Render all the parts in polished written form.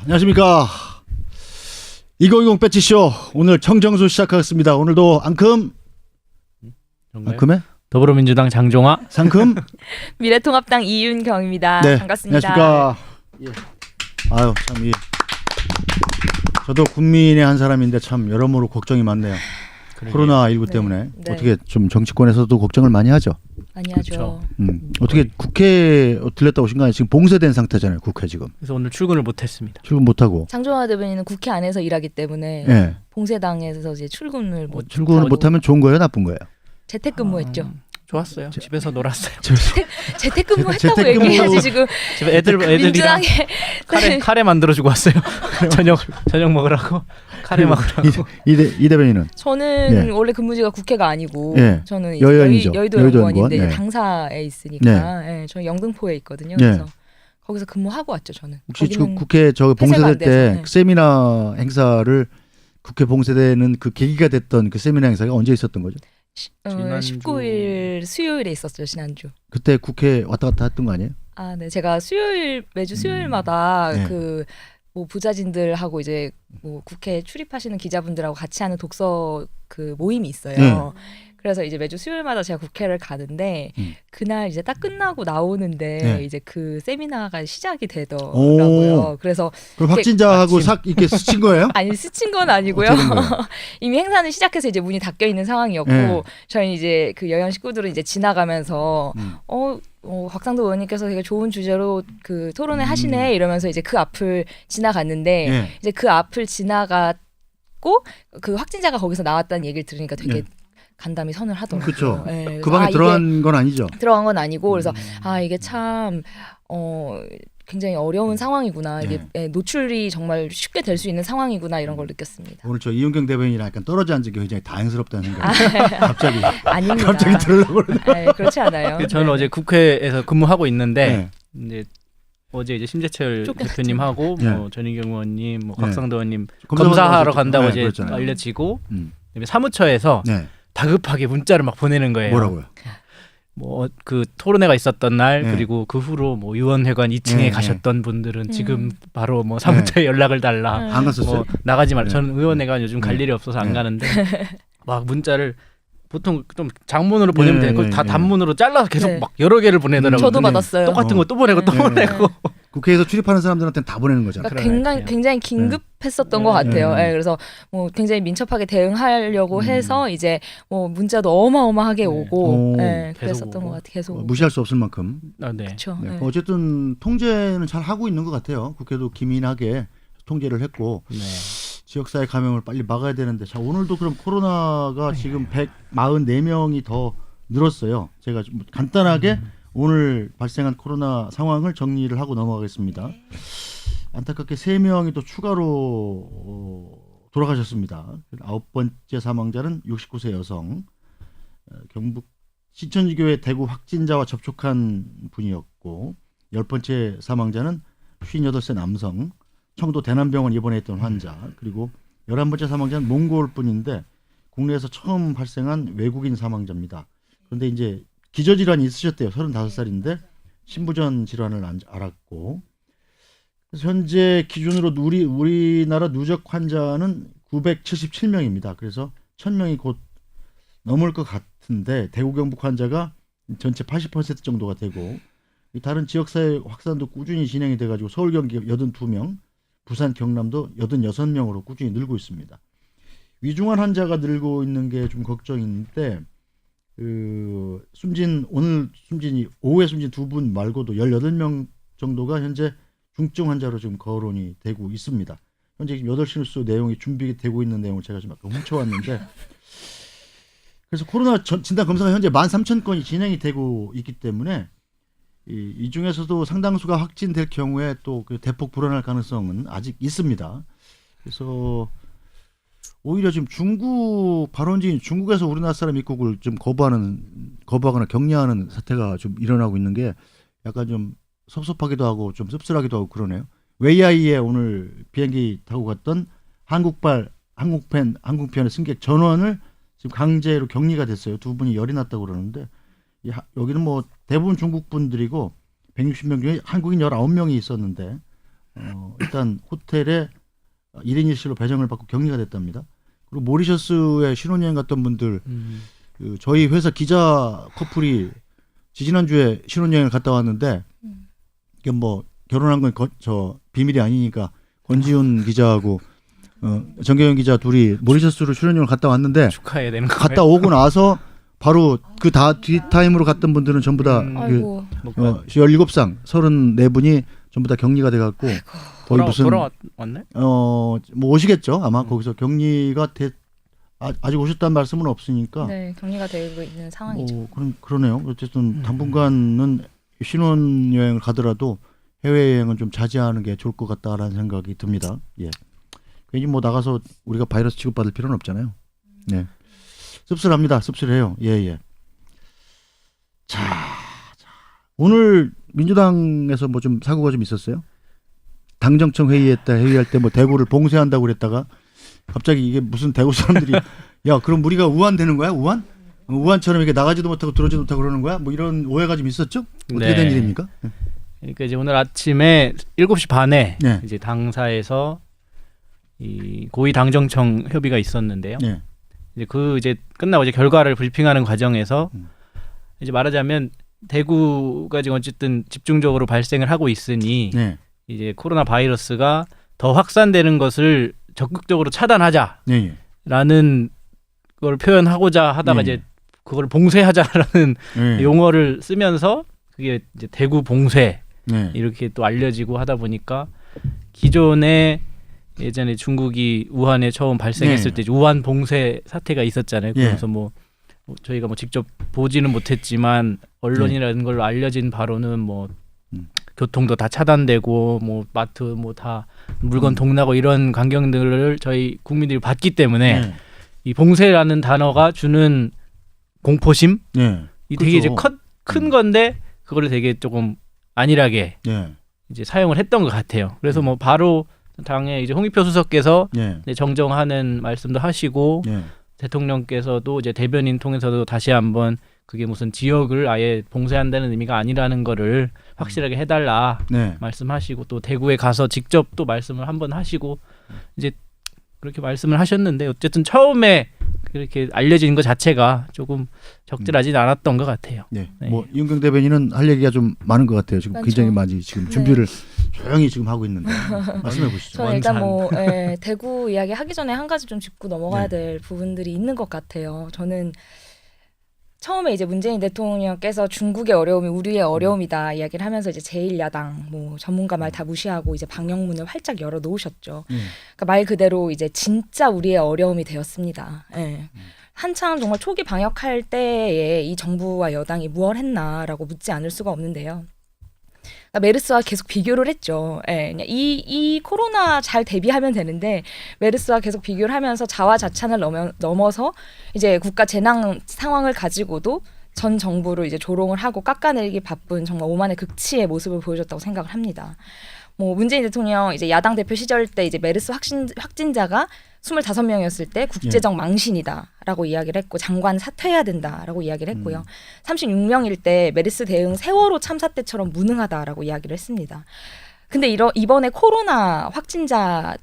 안녕하십니까. 2020 배치쇼 오늘 청정수 시작하겠습니다. 오늘도 앙큼 앙큼에 더불어민주당 장종화 상큼 미래통합당 이윤경입니다. 네, 반갑습니다. 안녕하십니까. 예. 아유 참 이 저도 국민의 한 사람인데 참 여러모로 걱정이 많네요. 코로나19 때문에 네. 어떻게 좀 정치권에서도 걱정을 많이 하죠. 많이 하죠. 어떻게 국회 들렸다 오신 거 아니에요? 지금 봉쇄된 상태잖아요. 국회 지금. 그래서 오늘 출근을 못했습니다. 출근 못하고. 장종화 대변인은 국회 안에서 일하기 때문에 예. 봉쇄당에서 이제 출근을 못 출근을 하고 못하면 좋은 거예요, 나쁜 거예요? 재택근무했죠. 좋았어요. 집에서 놀았어요. 재택근무했다고 재택근무. 얘기해야지 지금. 집에 애들이랑 민주당에 카레 만들어주고 왔어요. 저녁 먹으라고 카레 먹으라고. 이 대변인은 저는 예. 원래 근무지가 국회가 아니고 예. 저는 이제 여의원이죠. 여의도 여의도 연구원인데 연구원. 이제 네. 당사에 있으니까 예, 저는 영등포에 있거든요. 그래서 거기서 근무하고 왔죠. 저는. 혹시 거기는 국회 저 폐쇄가 봉쇄될 안 때 돼서, 네. 세미나 행사를 국회 봉쇄되는 그 계기가 됐던 그 세미나 행사가 언제 있었던 거죠? 지난주- 19일 수요일에 있었죠. 지난주. 그때 국회 왔다 갔다 했던 거 아니에요? 아, 네. 제가 매주 수요일마다 네. 그 뭐 부자진들하고 이제 뭐 국회 출입하시는 기자분들하고 같이 하는 독서 그 모임이 있어요. 네. 그래서 이제 매주 수요일마다 제가 국회를 가는데 음. 그날 이제 딱 끝나고 나오는데 네. 이제 그 세미나가 시작이 되더라고요. 그래서 그럼 확진자하고 마침. 이렇게 스친 거예요? 아니 스친 건 아니고요. 어떻게 된 거예요? 이미 행사는 시작해서 이제 문이 닫혀 있는 상황이었고 네. 저희 이제 그 여연 식구들은 이제 지나가면서 음. 곽상도 의원님께서 되게 좋은 주제로 그 토론회 하시네 이러면서 이제 그 앞을 지나갔는데 예. 이제 그 앞을 지나갔고 그 확진자가 거기서 나왔다는 얘기를 들으니까 되게 네. 간담이 선을 하더라고요. 그렇죠. 예, 그 그래서 방에 이게 들어간 건 아니죠. 들어간 건 아니고 그래서 이게 참 굉장히 어려운 상황이구나. 이게 네. 노출이 정말 쉽게 될 수 있는 상황이구나 이런 걸 느꼈습니다. 오늘 저 이윤경 대변인이랑 약간 떨어져 앉은 게 굉장히 다행스럽다는 생각이 갑자기 아닙니다. 갑자기 들으려고 그러네. 그렇지 않아요. 저는 네. 어제 국회에서 근무하고 있는데 네. 이제 어제 이제 심재철 쫓겨났죠. 대표님하고 네. 뭐 전인경 의원님, 뭐 네. 곽상도 의원님 검사하러 검사하러 가셨죠. 간다고 네, 이제 그랬잖아요. 알려지고 음. 그다음에 사무처에서 네. 다급하게 문자를 막 보내는 거예요. 뭐라고요? 뭐 그 토론회가 있었던 날 네. 그리고 그 후로 뭐 의원회관 2층에 네, 가셨던 분들은 지금 바로 뭐 사무처에 연락을 달라. 안 갔었어요? 뭐 나가지 말라. 네. 저는 의원회관 요즘 갈 네. 일이 없어서 안 네. 가는데 막 문자를 보통 좀 장문으로 보내면 네, 되는 걸 다 네. 단문으로 잘라서 계속 네. 막 여러 개를 보내더라고요. 저도 네. 받았어요. 똑같은 거 또 보내고 또 네. 보내고. 국회에서 출입하는 사람들한테는 다 보내는 거잖아요. 그러니까 굉장히 긴급했었던 것 같아요. 네. 그래서 뭐 굉장히 민첩하게 대응하려고 해서 이제 뭐 문자도 어마어마하게 네. 오고 오. 네, 계속 그랬었던 오고. 것 같아요. 계속 무시할 수 없을 만큼. 아, 네. 그렇죠. 네. 어쨌든 통제는 잘 하고 있는 것 같아요. 국회도 기민하게 통제를 했고 네. 지역사회 감염을 빨리 막아야 되는데 자 오늘도 그럼 코로나가 지금 144명이 더 늘었어요. 제가 좀 간단하게 오늘 발생한 코로나 상황을 정리를 하고 넘어가겠습니다. 안타깝게 3명이 또 추가로 돌아가셨습니다. 9번째 사망자는 69세 여성, 경북 신천지교회 대구 확진자와 접촉한 분이었고 10번째 사망자는 58세 남성, 청도 대남병원 입원했던 환자, 그리고 11번째 사망자는 몽골 분인데 국내에서 처음 발생한 외국인 사망자입니다. 그런데 이제 기저질환이 있으셨대요. 35살인데 신부전 질환을 앓았고 그래서 현재 기준으로 우리나라 누적 환자는 977명입니다. 그래서 1000명이 곧 넘을 것 같은데 대구 경북 환자가 전체 80% 정도가 되고 다른 지역사회 확산도 꾸준히 진행이 돼가지고 서울 경기 82명, 부산 경남도 86명으로 꾸준히 늘고 있습니다. 위중한 환자가 늘고 있는 게 좀 걱정인데 오늘 숨진이 오후에 숨진 두 분 말고도 18명 정도가 현재 중증 환자로 지금 거론이 되고 있습니다. 현재 지금 8시 뉴스 내용이 준비되고 있는 내용을 제가 좀 약간 훔쳐왔는데 그래서 코로나 진단 검사가 현재 13,000건이 진행이 되고 있기 때문에 이 중에서도 상당수가 확진될 경우에 또 그 대폭 불어날 가능성은 아직 있습니다. 그래서 오히려 지금 중국 발원지인 중국에서 우리나라 사람 입국을 좀 거부하거나 격려하는 사태가 좀 일어나고 있는 게 약간 좀 섭섭하기도 하고 좀 씁쓸하기도 하고 그러네요. 웨이아이에 오늘 비행기 타고 갔던 항공편의 승객 전원을 지금 강제로 격리가 됐어요. 두 분이 열이 났다고 그러는데 여기는 뭐 대부분 중국 분들이고 160명 중에 한국인 19명이 있었는데 일단 호텔에 1인 1실로 배정을 받고 격리가 됐답니다. 그리고 모리셔스에 신혼여행 갔던 분들 그 저희 회사 기자 커플이 지지난주에 신혼여행을 갔다 왔는데 이게 뭐 결혼한 건 저 비밀이 아니니까 권지훈 기자하고 정경영 기자 둘이 모리셔스로 신혼여행을 갔다 왔는데 축하해야 되는 거 갔다 오고 나서 바로 그 뒷타임으로 갔던 분들은 전부 다 아이고. 17상 34분이 전부 다 격리가 돼갖고 거의 무슨 돌아왔네? 뭐 오시겠죠 아마 거기서 격리가 아직 오셨다는 말씀은 없으니까 네, 격리가 되고 있는 상황이죠. 그러네요. 어쨌든 당분간은 신혼여행을 가더라도 해외여행은 좀 자제하는 게 좋을 것 같다라는 생각이 듭니다. 예. 괜히 뭐 나가서 우리가 바이러스 취급받을 필요는 없잖아요. 네. 씁쓸합니다. 씁쓸해요. 예. 자, 오늘 민주당에서 뭐 좀 사고가 좀 있었어요? 당정청 회의할 때 뭐 대구를 봉쇄한다고 그랬다가 갑자기 이게 무슨 대구 사람들이 야 그럼 우리가 우한 되는 거야? 우한? 우한처럼 이게 나가지도 못하고 들어오지도 못하고 그러는 거야? 뭐 이런 오해가 좀 있었죠? 어떻게 된 일입니까? 그러니까 이제 오늘 아침에 7시 반에 네. 이제 당사에서 이 고위 당정청 협의가 있었는데요. 네. 이제 끝나고 이제 결과를 브리핑하는 과정에서 이제 말하자면 대구가 지금 어쨌든 집중적으로 발생을 하고 있으니 네. 이제 코로나 바이러스가 더 확산되는 것을 적극적으로 차단하자라는 네. 걸 표현하고자 하다가 네. 이제 그걸 봉쇄하자라는 네. 용어를 쓰면서 그게 이제 대구 봉쇄 네. 이렇게 또 알려지고 하다 보니까 기존에 예전에 중국이 우한에 처음 발생했을 때 우한 봉쇄 사태가 있었잖아요. 그래서 뭐 저희가 뭐 직접 보지는 못했지만 언론이라는 걸로 알려진 바로는 뭐 교통도 다 차단되고 뭐 마트 뭐 다 물건 동나고 이런 광경들을 저희 국민들이 봤기 때문에 이 봉쇄라는 단어가 주는 공포심 이 되게 이제 큰 건데 그거를 되게 조금 안일하게 이제 사용을 했던 것 같아요. 그래서 뭐 바로 당에 이제 홍익표 수석께서 이제 정정하는 말씀도 하시고 대통령께서도 이제 대변인 통해서도 다시 한번 그게 무슨 지역을 아예 봉쇄한다는 의미가 아니라는 거를 확실하게 해달라 말씀하시고 또 대구에 가서 직접 또 말씀을 한번 하시고 이제 그렇게 말씀을 하셨는데 어쨌든 처음에 그렇게 알려진 것 자체가 조금 적절하진 않았던 것 같아요. 네. 뭐 이은경 대변인은 할 얘기가 좀 많은 것 같아요. 지금 굉장히 많이 지금 준비를 조용히 지금 하고 있는데 말씀해 보시죠. 저는 일단 뭐 대구 이야기 하기 전에 한 가지 좀 짚고 넘어가야 될 부분들이 있는 것 같아요. 저는 처음에 이제 문재인 대통령께서 중국의 어려움이 우리의 어려움이다 이야기를 하면서 이제 제1야당 뭐 전문가 말 다 무시하고 이제 방역문을 활짝 열어 놓으셨죠. 그러니까 말 그대로 이제 진짜 우리의 어려움이 되었습니다. 한참 정말 초기 방역할 때에 이 정부와 여당이 무엇 했나라고 묻지 않을 수가 없는데요. 그러니까 메르스와 계속 비교를 했죠. 그냥 이 코로나 잘 대비하면 되는데 메르스와 계속 비교를 하면서 자화자찬을 넘어서 이제 국가 재난 상황을 가지고도 전 정부를 이제 조롱을 하고 깎아내리기 바쁜 정말 오만의 극치의 모습을 보여줬다고 생각을 합니다. 뭐 문재인 대통령 이제 야당 대표 시절 때 이제 메르스 확진자가 25명이었을 때 국제적 망신이다라고 이야기를 했고 장관 사퇴해야 된다라고 이야기를 했고요. 36명일 때 메르스 대응 세월호 참사 때처럼 무능하다라고 이야기를 했습니다. 근데 이번에 코로나 확진자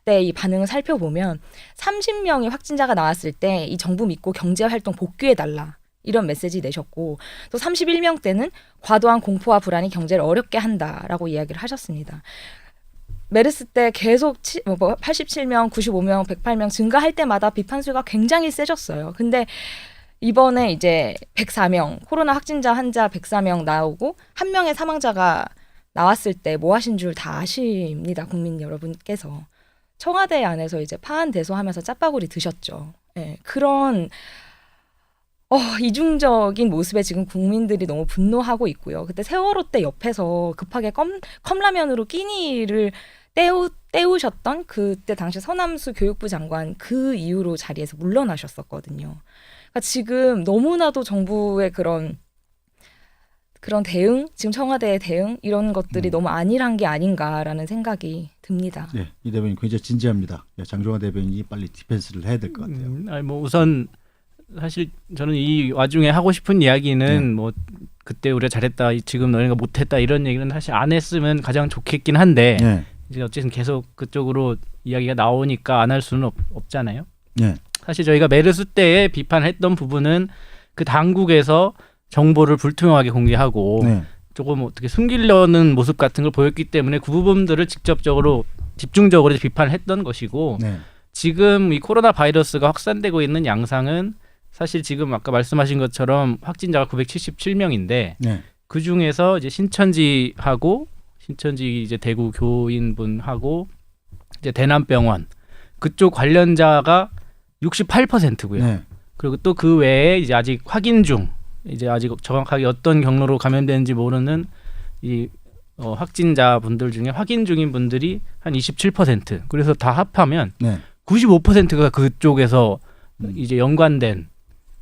때 이 반응을 살펴보면 30명이 확진자가 나왔을 때 이 정부 믿고 경제활동 복귀해달라. 이런 메시지 내셨고 또 31명 때는 과도한 공포와 불안이 경제를 어렵게 한다라고 이야기를 하셨습니다. 메르스 때 계속 87명, 95명, 108명 증가할 때마다 비판수가 굉장히 세졌어요. 근데 이번에 이제 104명, 코로나 확진자 환자 104명 나오고 한 명의 사망자가 나왔을 때 뭐 하신 줄 다 아십니다. 국민 여러분께서. 청와대 안에서 이제 파한대소하면서 짜파구리 드셨죠. 그런 이중적인 모습에 지금 국민들이 너무 분노하고 있고요. 그때 세월호 때 옆에서 급하게 컵라면으로 끼니를 때우셨던 그때 당시 서남수 교육부 장관 그 이후로 자리에서 물러나셨었거든요. 그러니까 지금 너무나도 정부의 그런 대응, 지금 청와대의 대응 이런 것들이 너무 안일한 게 아닌가라는 생각이 듭니다. 네, 이 대변인 굉장히 진지합니다. 장종환 대변인이 빨리 디펜스를 해야 될 것 같아요. 뭐 우선 사실 저는 이 와중에 하고 싶은 이야기는 뭐 그때 우리가 잘했다 지금 너희가 못했다 이런 얘기는 사실 안 했으면 가장 좋겠긴 한데 이제 어쨌든 계속 그쪽으로 이야기가 나오니까 안 할 수는 없잖아요. 네. 사실 저희가 메르스 때에 비판했던 부분은 그 당국에서 정보를 불투명하게 공개하고 네. 조금 어떻게 숨기려는 모습 같은 걸 보였기 때문에 그 부분들을 직접적으로 집중적으로 비판을 했던 것이고 네. 지금 이 코로나 바이러스가 확산되고 있는 양상은 사실 지금 아까 말씀하신 것처럼 확진자가 977명인데 네. 그 중에서 이제 신천지 이제 대구 교인분하고 이제 대남병원 그쪽 관련자가 68%고요. 네. 그리고 또 그 외에 이제 아직 확인 중 이제 아직 정확하게 어떤 경로로 감염되는지 모르는 이 확진자 분들 중에 확인 중인 분들이 한 27%. 그래서 다 합하면 네. 95%가 그쪽에서 이제 연관된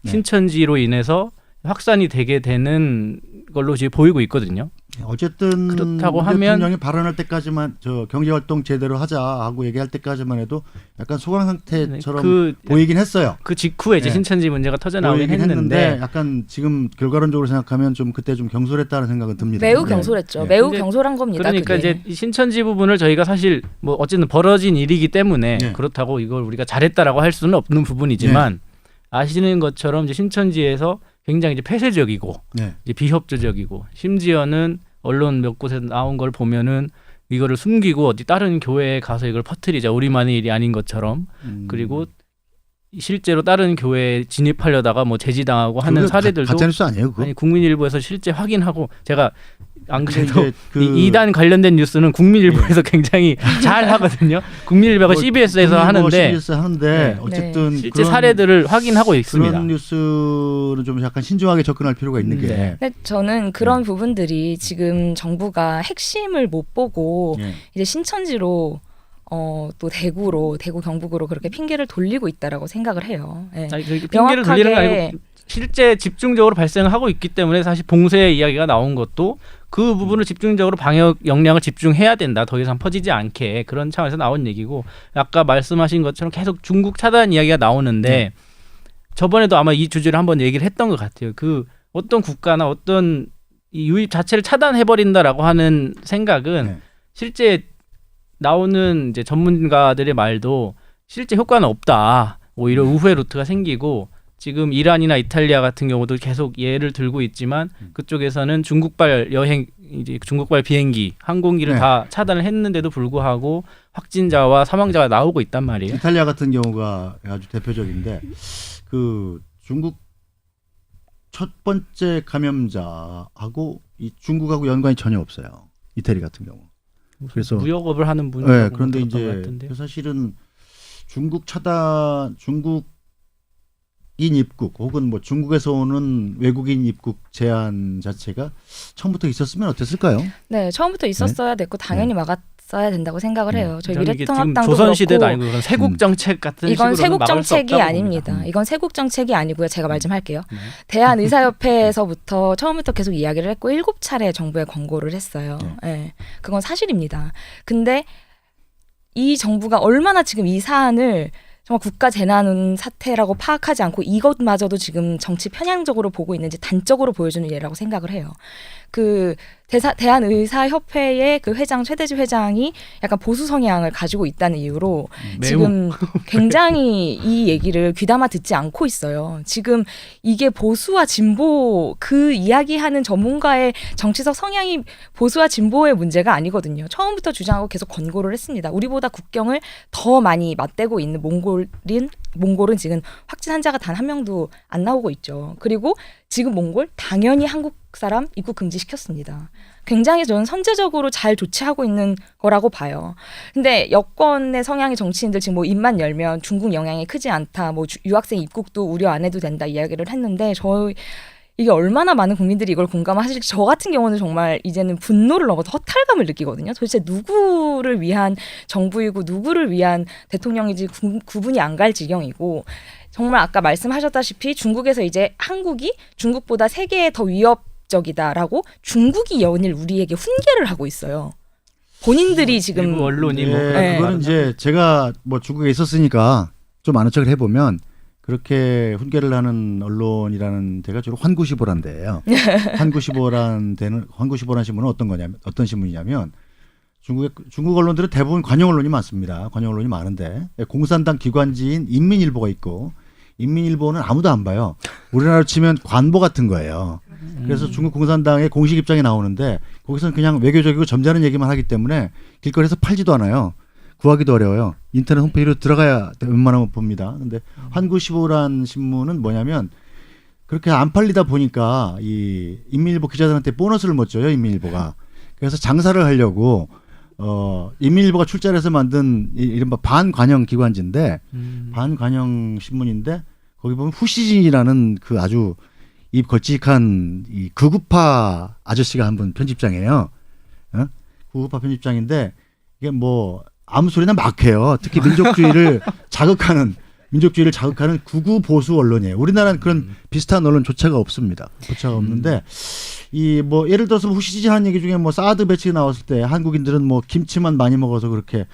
네. 신천지로 인해서 확산이 되게 되는 걸로 지금 보이고 있거든요. 어쨌든 그렇다고 하면 대통령이 발언할 때까지만 저 경제활동 제대로 하자 하고 얘기할 때까지만 해도 약간 소강 상태처럼 보이긴 했어요. 그 직후에 이제 네. 신천지 문제가 터져 나오긴 보이긴 했는데 약간 지금 결과론적으로 생각하면 좀 그때 좀 경솔했다는 생각은 듭니다. 매우 네. 경솔했죠. 네. 매우 근데 경솔한 겁니다. 그러니까 그게. 이제 이 신천지 부분을 저희가 사실 뭐 어쨌든 벌어진 일이기 때문에 네. 그렇다고 이걸 우리가 잘했다라고 할 수는 없는 부분이지만 아시는 것처럼 이제 신천지에서 굉장히 이제 폐쇄적이고 네. 이제 비협조적이고 심지어는 언론 몇 곳에 나온 걸 보면은 이거를 숨기고 어디 다른 교회에 가서 이걸 퍼뜨리자 우리만의 일이 아닌 것처럼 그리고 실제로 다른 교회에 진입하려다가 뭐 제지당하고 하는 사례들도 가짜뉴스 아니에요, 그거? 아니 국민일보에서 실제 확인하고 제가 안 그래도 근데 그 이 2단 관련된 뉴스는 국민일보에서 굉장히 잘 하거든요. 국민일보가 뭐 CBS에서 국민일보가 하는데 CBS 하는데 네. 어쨌든 실제 그런, 사례들을 확인하고 있습니다. 그런 뉴스는 좀 약간 신중하게 접근할 필요가 있는 게 네. 근데 저는 그런 부분들이 지금 정부가 핵심을 못 보고 예. 이제 신천지로 또 대구 경북으로 그렇게 핑계를 돌리고 있다라고 생각을 해요. 예. 아니, 핑계를 돌리는 거 아니고 실제 집중적으로 발생하고 있기 때문에 사실 봉쇄 이야기가 나온 것도 그 부분을 집중적으로 방역 역량을 집중해야 된다. 더 이상 퍼지지 않게 그런 차원에서 나온 얘기고 아까 말씀하신 것처럼 계속 중국 차단 이야기가 나오는데 저번에도 아마 이 주제를 한번 얘기를 했던 것 같아요. 그 어떤 국가나 어떤 이 유입 자체를 차단해버린다라고 하는 생각은 네. 실제 나오는 이제 전문가들의 말도 실제 효과는 없다. 오히려 우회 루트가 생기고 지금 이란이나 이탈리아 같은 경우도 계속 예를 들고 있지만 그쪽에서는 중국발 여행 이제 중국발 비행기 항공기를 네. 다 차단을 했는데도 불구하고 확진자와 사망자가 나오고 있단 말이에요. 이탈리아 같은 경우가 아주 대표적인데 그 중국 첫 번째 감염자하고 이 중국하고 연관이 전혀 없어요. 이태리 같은 경우. 그래서 무역업을 하는 분이 네, 그런데 이제 사실은 중국인 입국 혹은 뭐 중국에서 오는 외국인 입국 제한 자체가 처음부터 있었으면 어땠을까요? 네, 처음부터 있었어야 됐고 당연히 막았어야 된다고 생각을 해요. 저희 지금 미래통합당도 조선시대도 그렇고 아니고 그런 세국 정책 같은 이건 식으로는 세국 막을 수 정책이 없다고 아닙니다. 봅니다. 이건 세국 정책이 아니고요. 제가 말 좀 할게요. 대한의사협회에서부터 처음부터 계속 이야기를 했고 7차례 정부에 권고를 했어요. 네, 그건 사실입니다. 근데 이 정부가 얼마나 지금 이 사안을 정말 국가 재난 사태라고 파악하지 않고 이것마저도 지금 정치 편향적으로 보고 있는지 단적으로 보여주는 예라고 생각을 해요. 그 대한의사협회의 그 회장 최대지 회장이 약간 보수 성향을 가지고 있다는 이유로 지금 굉장히 이 얘기를 귀담아 듣지 않고 있어요. 지금 이게 보수와 진보 그 이야기하는 전문가의 정치적 성향이 보수와 진보의 문제가 아니거든요. 처음부터 주장하고 계속 권고를 했습니다. 우리보다 국경을 더 많이 맞대고 있는 몽골은 지금 확진 환자가 단 한 명도 안 나오고 있죠. 그리고 지금 몽골 당연히 한국 사람 입국 금지시켰습니다. 굉장히 저는 선제적으로 잘 조치하고 있는 거라고 봐요. 근데 여권의 성향의 정치인들 지금 뭐 입만 열면 중국 영향이 크지 않다. 뭐 유학생 입국도 우려 안 해도 된다 이야기를 했는데 이게 얼마나 많은 국민들이 이걸 공감하실지 저 같은 경우는 정말 이제는 분노를 넘어서 허탈감을 느끼거든요. 도대체 누구를 위한 정부이고 누구를 위한 대통령인지 구분이 안 갈 지경이고 정말 아까 말씀하셨다시피 중국에서 이제 한국이 중국보다 세계에 더 위협적이다라고 중국이 연일 우리에게 훈계를 하고 있어요. 본인들이 지금 일부 언론이 뭐 네, 그거는 이제 제가 뭐 중국에 있었으니까 좀 아는 척을 해보면 그렇게 훈계를 하는 언론이라는 데가 주로 환구시보란 데예요. 환구시보란 신문은 어떤 신문이냐면 중국 언론들은 대부분 관영 언론이 많습니다. 관영 언론이 많은데 공산당 기관지인 인민일보가 있고 인민일보는 아무도 안 봐요. 우리나라로 치면 관보 같은 거예요. 그래서 중국 공산당의 공식 입장이 나오는데 거기서는 그냥 외교적이고 점잖은 얘기만 하기 때문에 길거리에서 팔지도 않아요. 구하기도 어려워요. 인터넷 홈페이지로 들어가야 웬만하면 봅니다. 근데 환구시보란 신문은 뭐냐면 그렇게 안 팔리다 보니까 이 인민일보 기자들한테 보너스를 못 줘요. 인민일보가. 그래서 장사를 하려고 인민일보가 출자를 해서 만든 이른바 반관영 기관지인데 반관영 신문인데 거기 보면 후시진이라는 그 아주 입 걸찍한 이 극우파 아저씨가 한 분 편집장이에요. 극우파 편집장인데 이게 뭐 아무 소리나 막 해요. 특히 민족주의를 자극하는 극우 보수 언론이에요. 우리나라는 그런 비슷한 언론조차가 없습니다. 조차가 없는데 이 뭐 예를 들어서 후시진한 얘기 중에 뭐 사드 배치 나왔을 때 한국인들은 뭐 김치만 많이 먹어서 그렇게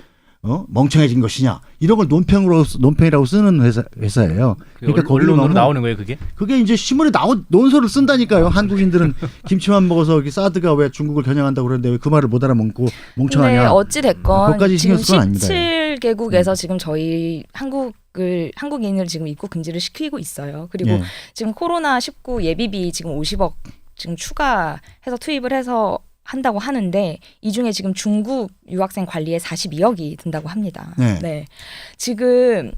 멍청해진 것이냐 이런 걸 논평이라고 쓰는 회사예요. 그러니까 거기로 언론으로 나오는 거예요, 그게 이제 신문에 논설을 쓴다니까요. 한국인들은 김치만 먹어서 여기 사드가 왜 중국을 겨냥한다고 그러는데 왜 그 말을 못 알아먹고 멍청하냐. 네, 어찌 됐건 그것까지 지금 신경 쓸 건 아닙니다. 17개국에서 지금 저희 한국인을 지금 입국 금지를 시키고 있어요. 그리고 예. 지금 코로나19 예비비 지금 50억 지금 추가해서 투입을 해서 한다고 하는데 이 중에 지금 중국 유학생 관리에 42억이 든다고 합니다. 네. 지금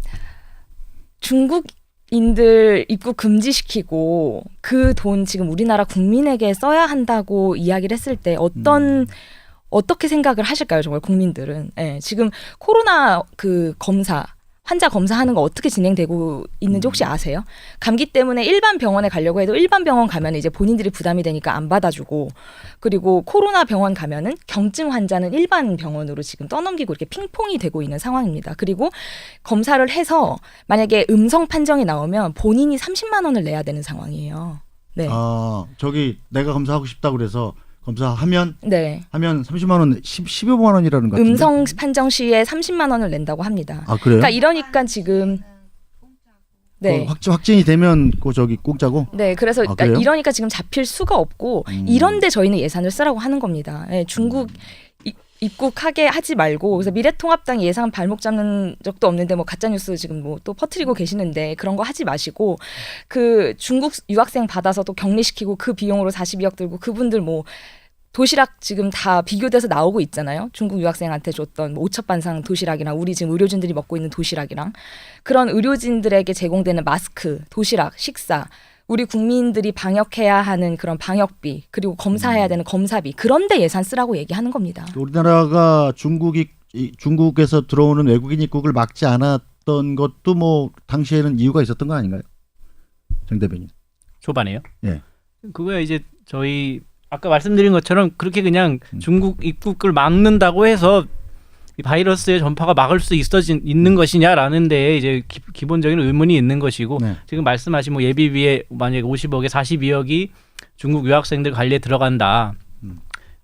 중국인들 입국 금지시키고 그 돈 지금 우리나라 국민에게 써야 한다고 이야기를 했을 때 어떻게 생각을 하실까요, 정말 국민들은? 네, 지금 코로나 그 환자 검사하는 거 어떻게 진행되고 있는지 혹시 아세요? 감기 때문에 일반 병원에 가려고 해도 일반 병원 가면 이제 본인들이 부담이 되니까 안 받아주고, 그리고 코로나 병원 가면은 경증 환자는 일반 병원으로 지금 떠넘기고 이렇게 핑퐁이 되고 있는 상황입니다. 그리고 검사를 해서 만약에 음성 판정이 나오면 본인이 30만 원을 내야 되는 상황이에요. 네. 저기 내가 검사하고 싶다고 그래서 검사하면 네. 하면 30만 원, 10여만 원이라는 것 같은데. 음성 판정 시에 30만 원을 낸다고 합니다. 아, 그래요? 그러니까 이러니까 지금 네. 확진이 되면 저기 공짜고? 네, 그래서 그래요? 이러니까 지금 잡힐 수가 없고 이런데 저희는 예산을 쓰라고 하는 겁니다. 네, 중국 입국하게 하지 말고 그래서 미래통합당이 예산 발목 잡는 적도 없는데 뭐 가짜 뉴스 지금 뭐 또 퍼뜨리고 계시는데 그런 거 하지 마시고 그 중국 유학생 받아서 또 격리시키고 그 비용으로 42억 들고 그분들 뭐 도시락 지금 다 비교돼서 나오고 있잖아요. 중국 유학생한테 줬던 뭐 오첩반상 도시락이랑 우리 지금 의료진들이 먹고 있는 도시락이랑 그런 의료진들에게 제공되는 마스크, 도시락, 식사 우리 국민들이 방역해야 하는 그런 방역비 그리고 검사해야 되는 검사비 그런데 예산 쓰라고 얘기하는 겁니다. 우리나라가 중국에서 들어오는 외국인 입국을 막지 않았던 것도 뭐 당시에는 이유가 있었던 거 아닌가요? 정 대변인. 초반에요? 예. 그거야 이제 저희 아까 말씀드린 것처럼 그렇게 그냥 중국 입국을 막는다고 해서 이 바이러스의 전파가 막을 수 있는 것이냐라는 데에 이제 기본적인 의문이 있는 것이고 네. 지금 말씀하신 뭐 예비비에 만약에 50억에 42억이 중국 유학생들 관리에 들어간다.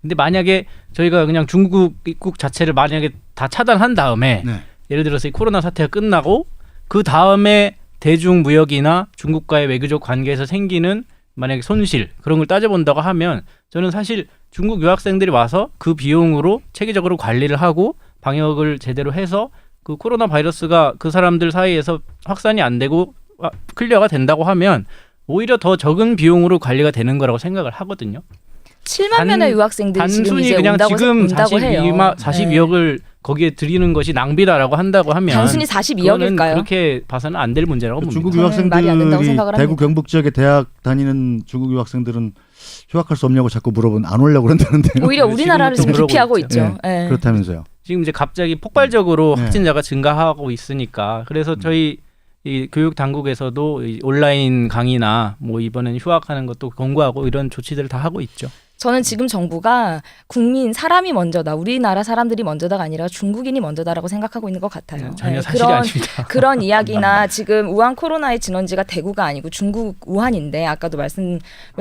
근데 만약에 저희가 그냥 중국 입국 자체를 만약에 다 차단한 다음에 네. 예를 들어서 이 코로나 사태가 끝나고 그 다음에 대중 무역이나 중국과의 외교적 관계에서 생기는 만약에 손실 그런 걸 따져본다고 하면 저는 사실 중국 유학생들이 와서 그 비용으로 체계적으로 관리를 하고 방역을 제대로 해서 그 코로나 바이러스가 그 사람들 사이에서 확산이 안 되고 클리어가 된다고 하면 오히려 더 적은 비용으로 관리가 되는 거라고 생각을 하거든요. 7만 명의 유학생들이 지금 단순히 이제 그냥 온다고 지금 해요. 42억을 거기에 드리는 것이 낭비다라고 한다고 하면 단순히 그거는 42억일까요? 그렇게 봐서는 안 될 문제라고 봅니다. 중국 저는 말이 안 된다고 유학생들이 생각을 대구 합니다. 경북 지역에 대학 다니는 중국 유학생들은 휴학할 수 없냐고 자꾸 물어보면 안 오려고 그런다는데요. 오히려 우리나라를 지금 지금부터 기피하고 그러고 있죠. 네. 그렇다면서요. 지금 이제 갑자기 폭발적으로 네. 확진자가 증가하고 있으니까 그래서 저희 이 교육 당국에서도 이 온라인 강의나 뭐 이번엔 휴학하는 것도 권고하고 이런 조치들을 다 하고 있죠. 저는 지금 정부가 국민 사람이 먼저다. 우리나라 사람들이 먼저다가 아니라 중국인이 먼저다라고 생각하고 있는 것 같아요. 전혀 사실이 그런 아닙니다. 그런 이야기나 지금 우한 코로나의 진원지가 대구가 아니고 중국 우한인데 아까도 말씀을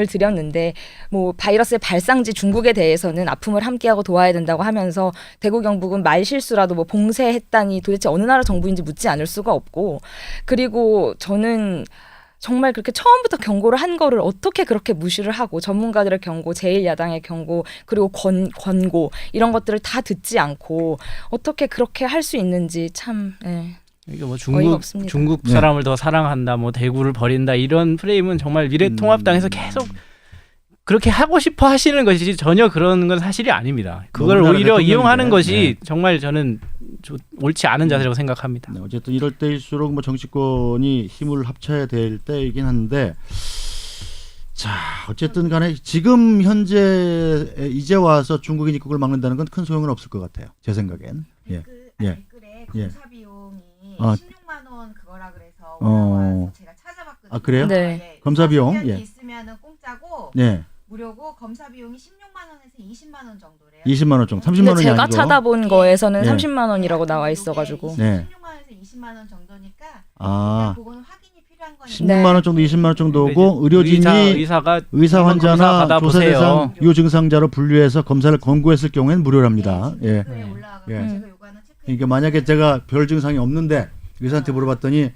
드렸는데 뭐 바이러스의 발상지 중국에 대해서는 아픔을 함께하고 도와야 된다고 하면서 대구 경북은 말실수라도 뭐 봉쇄했다니 도대체 어느 나라 정부인지 묻지 않을 수가 없고 그리고 저는 정말 그렇게 처음부터 경고를 한 거를 어떻게 그렇게 무시를 하고 전문가들의 경고, 제1야당의 경고, 그리고 권고 이런 것들을 다 듣지 않고 어떻게 그렇게 할 수 있는지 참 이게 뭐 어이가 없습니다. 중국 사람을 더 사랑한다, 뭐 대구를 버린다 이런 프레임은 정말 미래통합당에서 계속 그렇게 하고 싶어 하시는 것이지 전혀 그런 건 사실이 아닙니다. 그걸 오히려 이용하는 것이 정말 저는 옳지 않은 자세라고 생각합니다. 네, 어쨌든 이럴 때일수록 뭐 정치권이 힘을 합쳐야 될 때이긴 한데, 자 어쨌든 간에 지금 현재 이제 와서 중국인 입국을 막는다는 건 큰 소용은 없을 것 같아요. 제 생각엔. 댓글에 검사 비용이 어. 16만 원 그거라 그래서 올라와서 제가 찾아봤거든요. 아, 그래요? 네. 검사 비용? 예. 있으면은 공짜고 네. 무료고 검사 비용이 16만 원에서 20만 원 정도래요. 20만 원 정도. 30만 근데 원이 제가 아니고. 찾아본 거에서는 네. 30만 원이라고 나와 있어가지고. 네. 16만 원에서 20만 원 정도니까 아. 그거는 확인이 필요한 거니까. 16만 원 정도, 20만 원 정도고 의료진이 의사가 의사 검사 환자나 받아보세요. 조사 대상 유증상자로 분류해서 검사를 권고했을 경우에는 무료랍니다. 예. 댓글에 올라와서 예. 제가 요거는 체크해. 그러니까 만약에 제가 별 증상이 없는데 의사한테 물어봤더니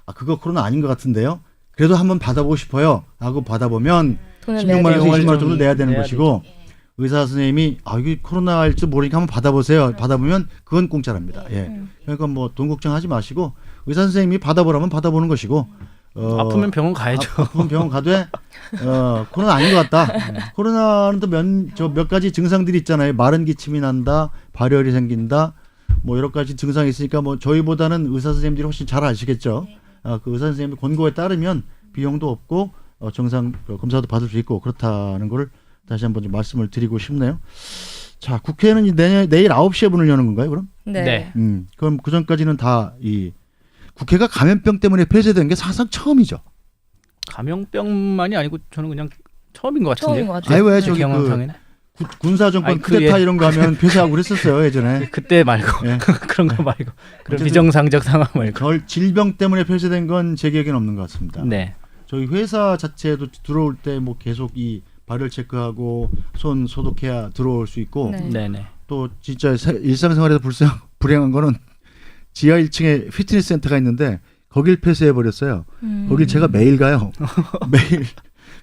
아 그거 코로나 아닌 것 같은데요. 그래도 한번 받아보고 싶어요. 하고 받아보면 돈을 16만 원에서 비용을 20만 원 좀 정도 내야 되는 내야 것이고 예. 의사 선생님이 아 이게 코로나일지 모르니까 한번 받아보세요. 받아보면 그건 공짜랍니다. 예. 그러니까 뭐 돈 걱정하지 마시고 의사 선생님이 받아보라면 받아보는 것이고 아프면 병원 가야죠. 아프면 병원 가되 코로나 아닌 것 같다. 코로나는 또 몇 가지 증상들이 있잖아요. 마른 기침이 난다, 발열이 생긴다, 뭐 여러 가지 증상이 있으니까 뭐 저희보다는 의사 선생님들이 훨씬 잘 아시겠죠. 그 의사 선생님의 권고에 따르면 비용도 없고 정상 검사도 받을 수 있고 그렇다는 걸 다시 한번 좀 말씀을 드리고 싶네요. 자, 국회는 내일 9시에 문을 여는 건가요, 그럼? 네. 그럼 그 전까지는 다 이 국회가 감염병 때문에 폐쇄된 게 사상 처음이죠. 감염병만이 아니고 저는 그냥 처음인 것 같은데요. 처음인 것 같아요. 아니 왜 제 저기 경험상에는. 군사 정권 아니, 쿠데타 예. 이런 거 하면 폐쇄하고 그랬었어요 예전에. 그때 말고 예. 그런 거 말고 그런 어쨌든 비정상적 상황 말고. 걸 질병 때문에 폐쇄된 건 제 기억에는 없는 것 같습니다. 네. 저희 회사 자체도 들어올 때 뭐 계속 이 발열 체크하고 손 소독해야 들어올 수 있고 네. 네네. 또 진짜 일상생활에서 불행한 거는 지하 1층에 피트니스 센터가 있는데 거길 폐쇄해 버렸어요. 거길 제가 매일 가요.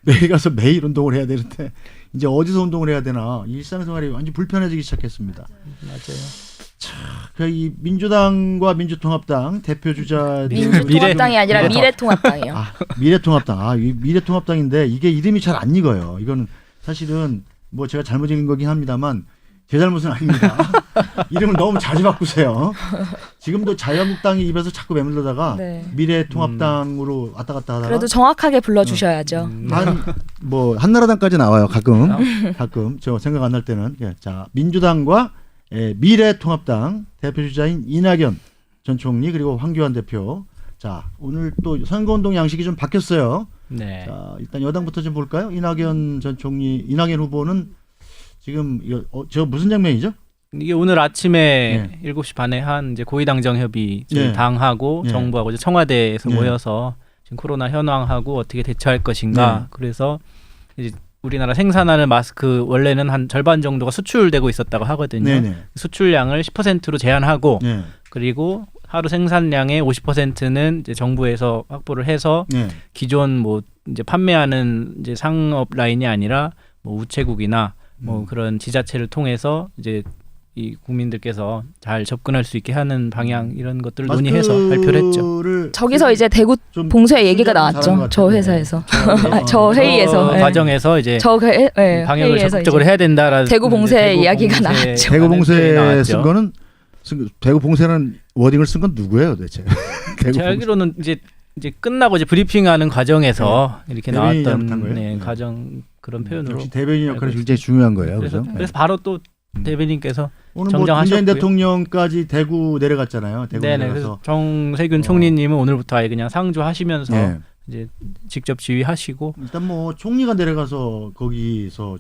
매일 가서 매일 운동을 해야 되는데 이제 어디서 운동을 해야 되나 일상생활이 완전 불편해지기 시작했습니다. 맞아요. 이 민주당과 민주통합당 대표 주자 민주통합당이 아니라 미래통합당이에요. 미래통합당. 이 미래통합당인데 이게 이름이 잘 안 익어요. 이거는 사실은 뭐 제가 잘못 읽은 거긴 합니다만 제 잘못은 아닙니다. 이름을 너무 자주 바꾸세요. 지금도 자유한국당이 입에서 자꾸 매물러다가 네. 미래통합당으로 왔다 갔다 하다가 그래도 정확하게 불러주셔야죠. 한나라당까지 나와요. 가끔 저 생각 안 날 때는. 자, 민주당과 미래통합당 대표 주자인 이낙연 전 총리 그리고 황교안 대표. 자, 오늘 또 선거운동 양식이 좀 바뀌었어요. 네. 자, 일단 여당부터 좀 볼까요? 이낙연 전 총리, 이낙연 후보는 지금 저 무슨 장면이죠? 이게 오늘 아침에 7시 반에 한 이제 고위당정 협의 네. 당하고 네. 정부하고 이제 청와대에서 네. 모여서 지금 코로나 현황하고 어떻게 대처할 것인가. 네. 그래서 이제 우리나라 생산하는 마스크 원래는 한 절반 정도가 수출되고 있었다고 하거든요. 네네. 수출량을 10%로 제한하고 네. 그리고 하루 생산량의 50%는 이제 정부에서 확보를 해서 네. 기존 뭐 이제 판매하는 이제 상업 라인이 아니라 뭐 우체국이나 뭐 그런 지자체를 통해서 이제 이 국민들께서 잘 접근할 수 있게 하는 방향 이런 것들을 논의해서 발표를 했죠. 저기서 이제 대구 좀 봉쇄 얘기가 잘한 것 나왔죠. 저 같아요. 회사에서. 네. 저 회의에서. 네. 과정에서 이제 방역을 회의에서 적극적으로 이제 해야 된다라는 대구 봉쇄 대구 이야기가 봉쇄 나왔죠. 대구 하는 표현이 봉쇄 나왔죠. 쓴 거는 대구 봉쇄라는 워딩을 쓴 건 누구예요, 도대체? 대구 제 알기로는 이제 끝나고 이제 브리핑하는 과정에서 이렇게 대변인이 나왔던 잘못한 거예요? 네, 과정 그런 표현으로. 역시 대변인 역할이 알고 굉장히 중요한 거예요. 그래서 그죠? 그래서 바로 또 대변인께서 오늘 뭐 정정하셨고요. 문재인 대통령까지 대구 내려갔잖아요. 대구 네네. 내려가서 그래서 정세균 총리님은 오늘부터 아예 그냥 상주하시면서 네. 이제 직접 지휘하시고 일단 뭐 총리가 내려가서 거기서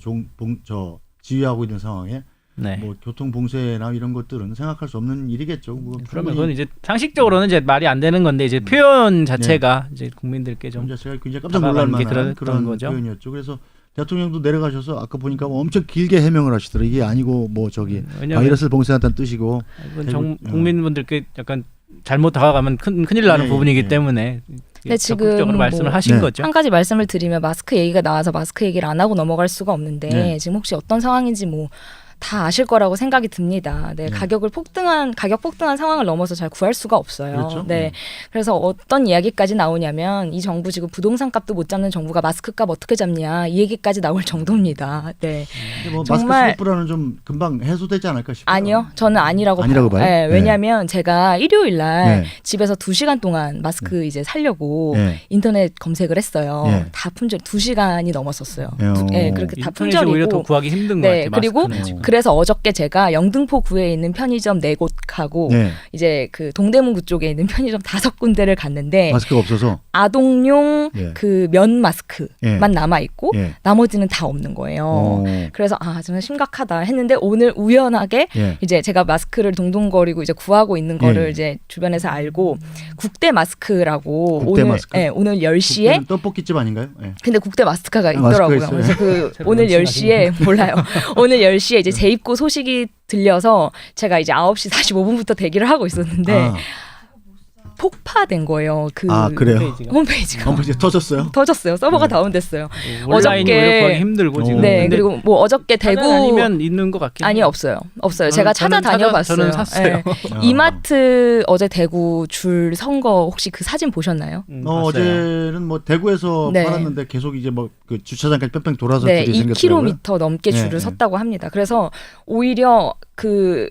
지휘하고 있는 상황에 네. 뭐 교통 봉쇄나 이런 것들은 생각할 수 없는 일이겠죠. 뭐 그러면 그건 이제 상식적으로는 이제 말이 안 되는 건데 이제 표현 자체가 이제 국민들께 좀 자체가 굉장히 깜짝 다가가는 놀랄 게 만한 그런 그런 거죠. 표현이었죠. 그래서 대통령도 내려가셔서 아까 보니까 뭐 엄청 길게 해명을 하시더라고요. 이게 아니고 뭐 저기 왜냐면 바이러스를 봉쇄한다는 뜻이고 이건 국민분들께 약간 잘못 다가가면 큰일 나는 네, 부분이기 네. 때문에 네, 지금 적극적으로 말씀을 뭐 하신 네. 거죠. 한 가지 말씀을 드리면 마스크 얘기가 나와서 마스크 얘기를 안 하고 넘어갈 수가 없는데 네. 지금 혹시 어떤 상황인지 뭐 다 아실 거라고 생각이 듭니다. 네, 네. 가격 폭등한 상황을 넘어서 잘 구할 수가 없어요. 그렇죠. 네, 그래서 어떤 이야기까지 나오냐면 이 정부 지금 부동산 값도 못 잡는 정부가 마스크 값 어떻게 잡냐 이 얘기까지 나올 정도입니다. 네, 근데 뭐 정말- 마스크 스리프라는 좀 금방 해소되지 않을까 싶어요. 아니요, 저는 아니라고 아니라고 봐요? 네, 네. 왜냐하면 제가 일요일 날 네. 집에서 2시간 동안 마스크 이제 살려고 네. 인터넷 검색을 했어요. 네. 다 품절 2시간이 넘었었어요. 네. 그렇게 다 인터넷이 오히려 더 품절이고. 구하기 힘든 것 네, 같아요. 그리고 마스크는 지금. 그래서 어저께 제가 영등포구에 있는 편의점 4곳하고 네. 이제 그 동대문구 쪽에 있는 편의점 5군데를 갔는데 마스크가 없어서. 아동용 예. 그 면 마스크만 예. 남아 있고 예. 나머지는 다 없는 거예요. 그래서 정말 심각하다 했는데 오늘 우연하게 예. 이제 제가 마스크를 동동거리고 이제 구하고 있는 거를 예. 이제 주변에서 알고 국대 마스크라고 국대 오늘 마스크? 오늘 10시에 국대는 떡볶이집 아닌가요? 예. 근데 국대 마스크가 마스크가 있더라고요. 있어요? 그래서 그 새로 오늘 런칭하신 10시에 몰라요. 오늘 10시에 이제 재입고 소식이 들려서 제가 이제 9시 45분부터 대기를 하고 있었는데 아, 폭파된 거예요. 그 그래요? 홈페이지가. 홈페이지가 홈페이지 터졌어요? 터졌어요. 서버가 네. 다운됐어요. 온라인이 어저께- 오히려 구하기 힘들고 지금. 네, 근데 그리고 뭐 어저께 대구 아니면 있는 것 같긴 아니 해요. 없어요. 없어요. 저는- 제가 저는 찾아다녀봤어요. 저는 샀어요. 이마트 어제 대구 줄 선 거 혹시 그 사진 보셨나요? 봤어요. 어제는 뭐 대구에서 네. 팔았는데 계속 이제 뭐 그 주차장까지 뺑뺑 돌아서 네, 줄이 생겼더라고요. 2km 넘게 네, 줄을 네. 섰다고 합니다. 그래서 오히려 그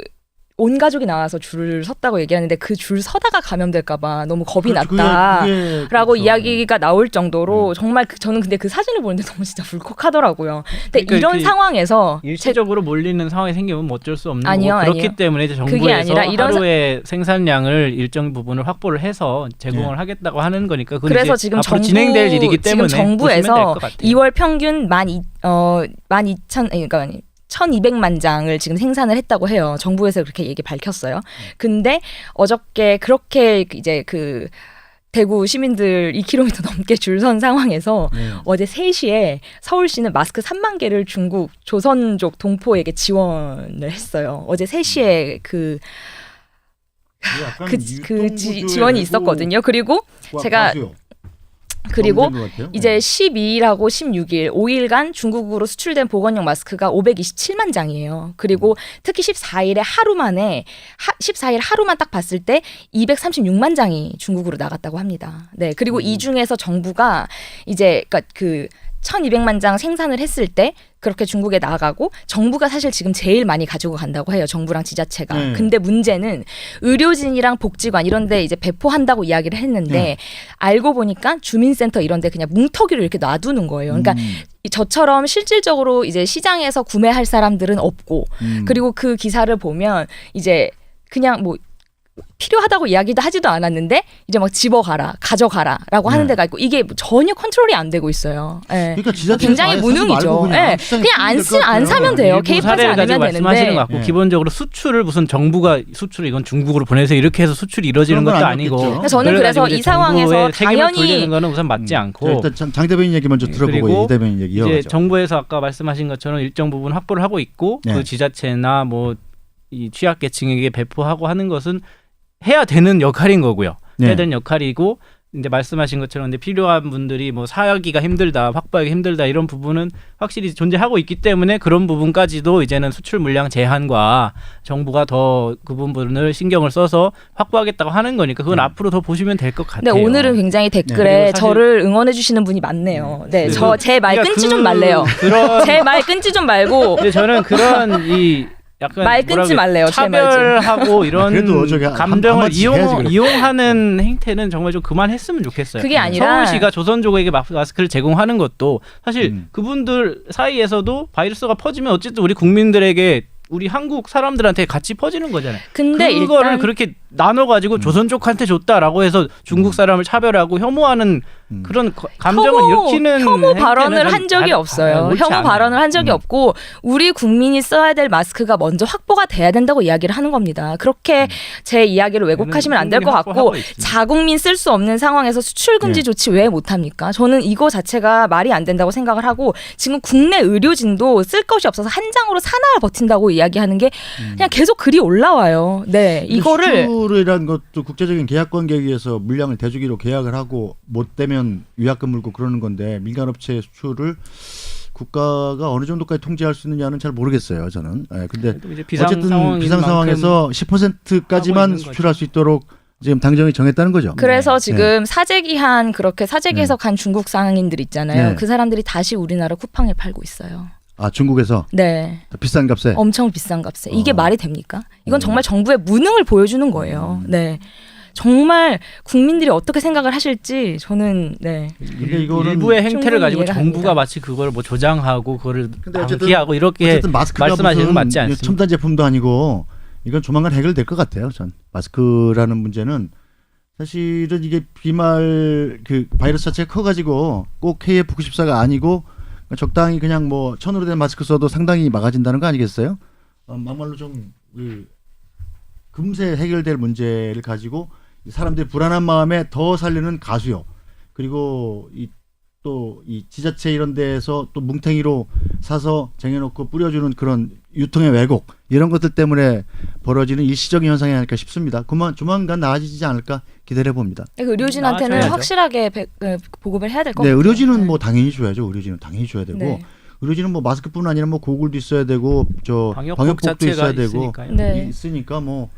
온 가족이 나와서 줄을 섰다고 얘기하는데 그 줄 서다가 감염될까봐 너무 겁이 그렇죠. 났다. 그게 라고 그렇죠. 이야기가 나올 정도로 정말 저는 근데 그 사진을 보는데 너무 진짜 울컥하더라고요. 근데 그러니까 이런 이렇게 상황에서 일시적으로 몰리는 상황이 생기면 뭐 어쩔 수 없는 아니요, 거고 그렇기 아니요. 때문에 이제 그게 정부에서 아니라 이런 하루의 생산량을 일정 부분을 확보를 해서 제공을 하겠다고 하는 거니까 그건 그래서 이제 지금 앞으로 정부 진행될 일이기 때문에 지금 보시면 될 정부에서 것 같아요. 2월 평균 12,000 그러니까 1,200만 장을 지금 생산을 했다고 해요. 정부에서 그렇게 얘기 밝혔어요. 근데 어저께 그렇게 이제 그 대구 시민들 2km 넘게 줄 선 상황에서 네. 어제 3시에 서울시는 마스크 3만 개를 중국 조선족 동포에게 지원을 했어요. 어제 3시에 그 약간 지원이 있었거든요. 그리고 제가- 그리고 이제 12일하고 16일 5일간 중국으로 수출된 보건용 마스크가 527만 장이에요. 그리고 특히 14일에 하루 만에 14일 하루만 딱 봤을 때 236만 장이 중국으로 나갔다고 합니다. 네. 그리고 이 중에서 정부가 이제 그러니까 그 1,200만 장 생산을 했을 때 그렇게 중국에 나가고 정부가 사실 지금 제일 많이 가지고 간다고 해요. 정부랑 지자체가. 근데 문제는 의료진이랑 복지관 이런 데 이제 배포한다고 이야기를 했는데 알고 보니까 주민센터 이런 데 그냥 뭉터기로 이렇게 놔두는 거예요. 그러니까 저처럼 실질적으로 이제 시장에서 구매할 사람들은 없고 그리고 그 기사를 보면 이제 그냥 뭐 필요하다고 이야기도 하지도 않았는데 이제 막 집어가라 가져가라라고 하는 데가 있고 이게 전혀 컨트롤이 안 되고 있어요. 네. 그러니까 지자체 굉장히 무능이죠. 그냥 안 사면 돼요. 일부 개입하지 사례를 가지고 않으면 말씀하시는 되는데. 것 같고 네. 기본적으로 수출을 무슨 정부가 수출을 이건 중국으로 보내서 이렇게 해서 수출이 이루어지는 그런 건 것도 아니었겠죠. 아니고 그래서 저는 그래서 그래가지고 이 이제 상황에서 정부의 책임을 당연히 돌리는 거는 우선 맞지 않고 일단 장 대변인 얘기 먼저 들어보고 그리고 이 대변인 얘기 이제 이어가죠. 정부에서 아까 말씀하신 것처럼 일정 부분 확보를 하고 있고 네. 그 지자체나 뭐 이 취약계층에게 배포하고 하는 것은 해야 되는 역할인 거고요. 네. 해야 되는 역할이고 이제 말씀하신 것처럼 근데 필요한 분들이 뭐 사기가 힘들다, 확보하기 힘들다 이런 부분은 확실히 존재하고 있기 때문에 그런 부분까지도 이제는 수출 물량 제한과 정부가 더 그 부분을 신경을 써서 확보하겠다고 하는 거니까 그건 앞으로 더 보시면 될 것 같아요. 근데 오늘은 굉장히 댓글에 그리고 사실- 저를 응원해 주시는 분이 많네요. 네, 저 제 말 그러니까 끊지 좀 말래요. 그런 제 말 끊지 좀 말고 근데 저는 그런 이 약간 말 끊지 뭐라 말래요. 제 말 좀. 차별하고 이런 그래도 저기 감정을 한마디씩 해야지 그래. 이용하는 행태는 정말 좀 그만했으면 좋겠어요. 그게 아니라 서울시가 조선족에게 마스크를 제공하는 것도 사실 음. 그분들 사이에서도 바이러스가 퍼지면 어쨌든 우리 국민들에게 우리 한국 사람들한테 같이 퍼지는 거잖아요. 근데 그거를 일단 그렇게 나눠가지고 조선족한테 줬다라고 해서 중국 사람을 차별하고 혐오하는 그런 감정을 일으키는 혐오 발언을 행태는 한 적이 없어요. 옳지 혐오 않아요. 발언을 한 적이 없고 우리 국민이 써야 될 마스크가 먼저 확보가 돼야 된다고 이야기를 하는 겁니다. 그렇게 제 이야기를 왜곡하시면 안 될 것 같고 확보하고 있습니다. 자국민 쓸 수 없는 상황에서 수출 금지 네. 조치 왜 못합니까? 저는 이거 자체가 말이 안 된다고 생각을 하고 지금 국내 의료진도 쓸 것이 없어서 한 장으로 사나흘 버틴다고 이야기하는 게 그냥 계속 글이 올라와요. 네, 이거를 수출이란 것도 국제적인 계약 관계에 의해서 물량을 대주기로 계약을 하고 못 되면 위약금 물고 그러는 건데 민간업체 수출을 국가가 어느 정도까지 통제할 수 있느냐는 잘 모르겠어요. 저는. 예, 근데 또 이제 비상 어쨌든 상황인 비상 상황에서 하고 10%까지만 있는 수출할 수 있도록 지금 당정이 정했다는 거죠. 그래서 네. 지금 사재기한 그렇게 사재기해서 네. 간 중국 상인들 있잖아요. 네. 그 사람들이 다시 우리나라 쿠팡에 팔고 있어요. 아 중국에서 네. 비싼 값에. 엄청 비싼 값에. 이게 어. 말이 됩니까? 이건 정말 정부의 무능을 보여주는 거예요. 네. 정말 국민들이 어떻게 생각을 하실지 저는 네. 근데 이거는 일부의 행태를 충분히 가지고 이해가 정부가 됩니다. 마치 그걸 뭐 조장하고 그거를 근데 어쨌든- 방기하고 이렇게 어쨌든 마스크가 말씀하시는 건 무슨 맞지 않습니다. 첨단 제품도 아니고 이건 조만간 해결될 것 같아요. 전 마스크라는 문제는 사실은 이게 비말 그 바이러스 자체가 커가지고 꼭 KF94가 아니고 적당히 그냥 뭐 천으로 된 마스크 써도 상당히 막아진다는 거 아니겠어요? 막말로 좀 금세 해결될 문제를 가지고 사람들이 불안한 마음에 더 살리는 가수요. 그리고 또 이 지자체 이런 데에서 또 뭉탱이로 사서 쟁여놓고 뿌려주는 그런 유통의 왜곡 이런 것들 때문에 벌어지는 일시적인 현상이 아닐까 싶습니다. 조만간 나아지지 않을까 기대해 봅니다. 의료진한테는 나아져야죠. 확실하게 보급을 해야 될 것 네, 같아요. 의료진은 네. 뭐 당연히 줘야죠. 의료진은 당연히 줘야 되고 네. 의료진은 뭐 마스크뿐 아니라 뭐 고글도 있어야 되고 저 방역복 방역복도 자체가 있어야 되고 있으니까요. 네. 있으니까 뭐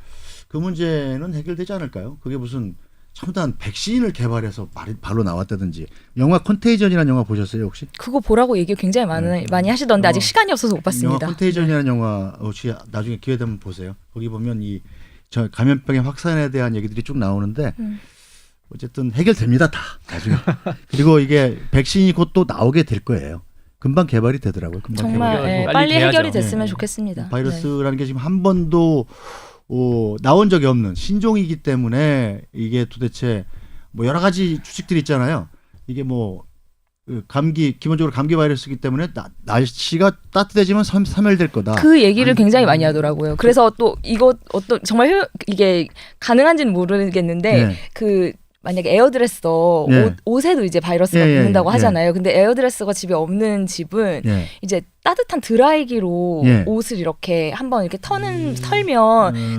그 문제는 해결되지 않을까요? 그게 무슨 첨단 백신을 개발해서 바로 나왔다든지 영화 컨테이전이라는 영화 보셨어요 혹시? 그거 보라고 얘기 굉장히 많이 하시던데 아직 시간이 없어서 못 영화 봤습니다. 컨테이전이라는 영화 혹시 나중에 기회 되면 보세요. 거기 보면 저 감염병의 확산에 대한 얘기들이 쭉 나오는데 어쨌든 해결됩니다 다 나중에. 그리고 이게 백신이 곧 또 나오게 될 거예요. 금방 개발이 되더라고요. 금방 정말 개발이. 예, 빨리 빨리 돼야죠. 해결이 됐으면 네. 좋겠습니다. 네. 바이러스라는 게 지금 한 번도 나온 적이 없는 신종이기 때문에 이게 도대체 뭐 여러 가지 추측들이 있잖아요. 이게 뭐 감기 기본적으로 감기 바이러스이기 때문에 날씨가 따뜻해지면 사멸될 거다. 그 얘기를 굉장히 많이 하더라고요. 그래서 또 이거 어떤 정말 이게 가능한지는 모르겠는데 네. 그 만약에 에어드레서 예. 옷에도 이제 바이러스가 예, 예, 붙는다고 예. 하잖아요. 근데 에어드레서가 집에 없는 집은 예. 이제 따뜻한 드라이기로 예. 옷을 이렇게 한번 이렇게 털면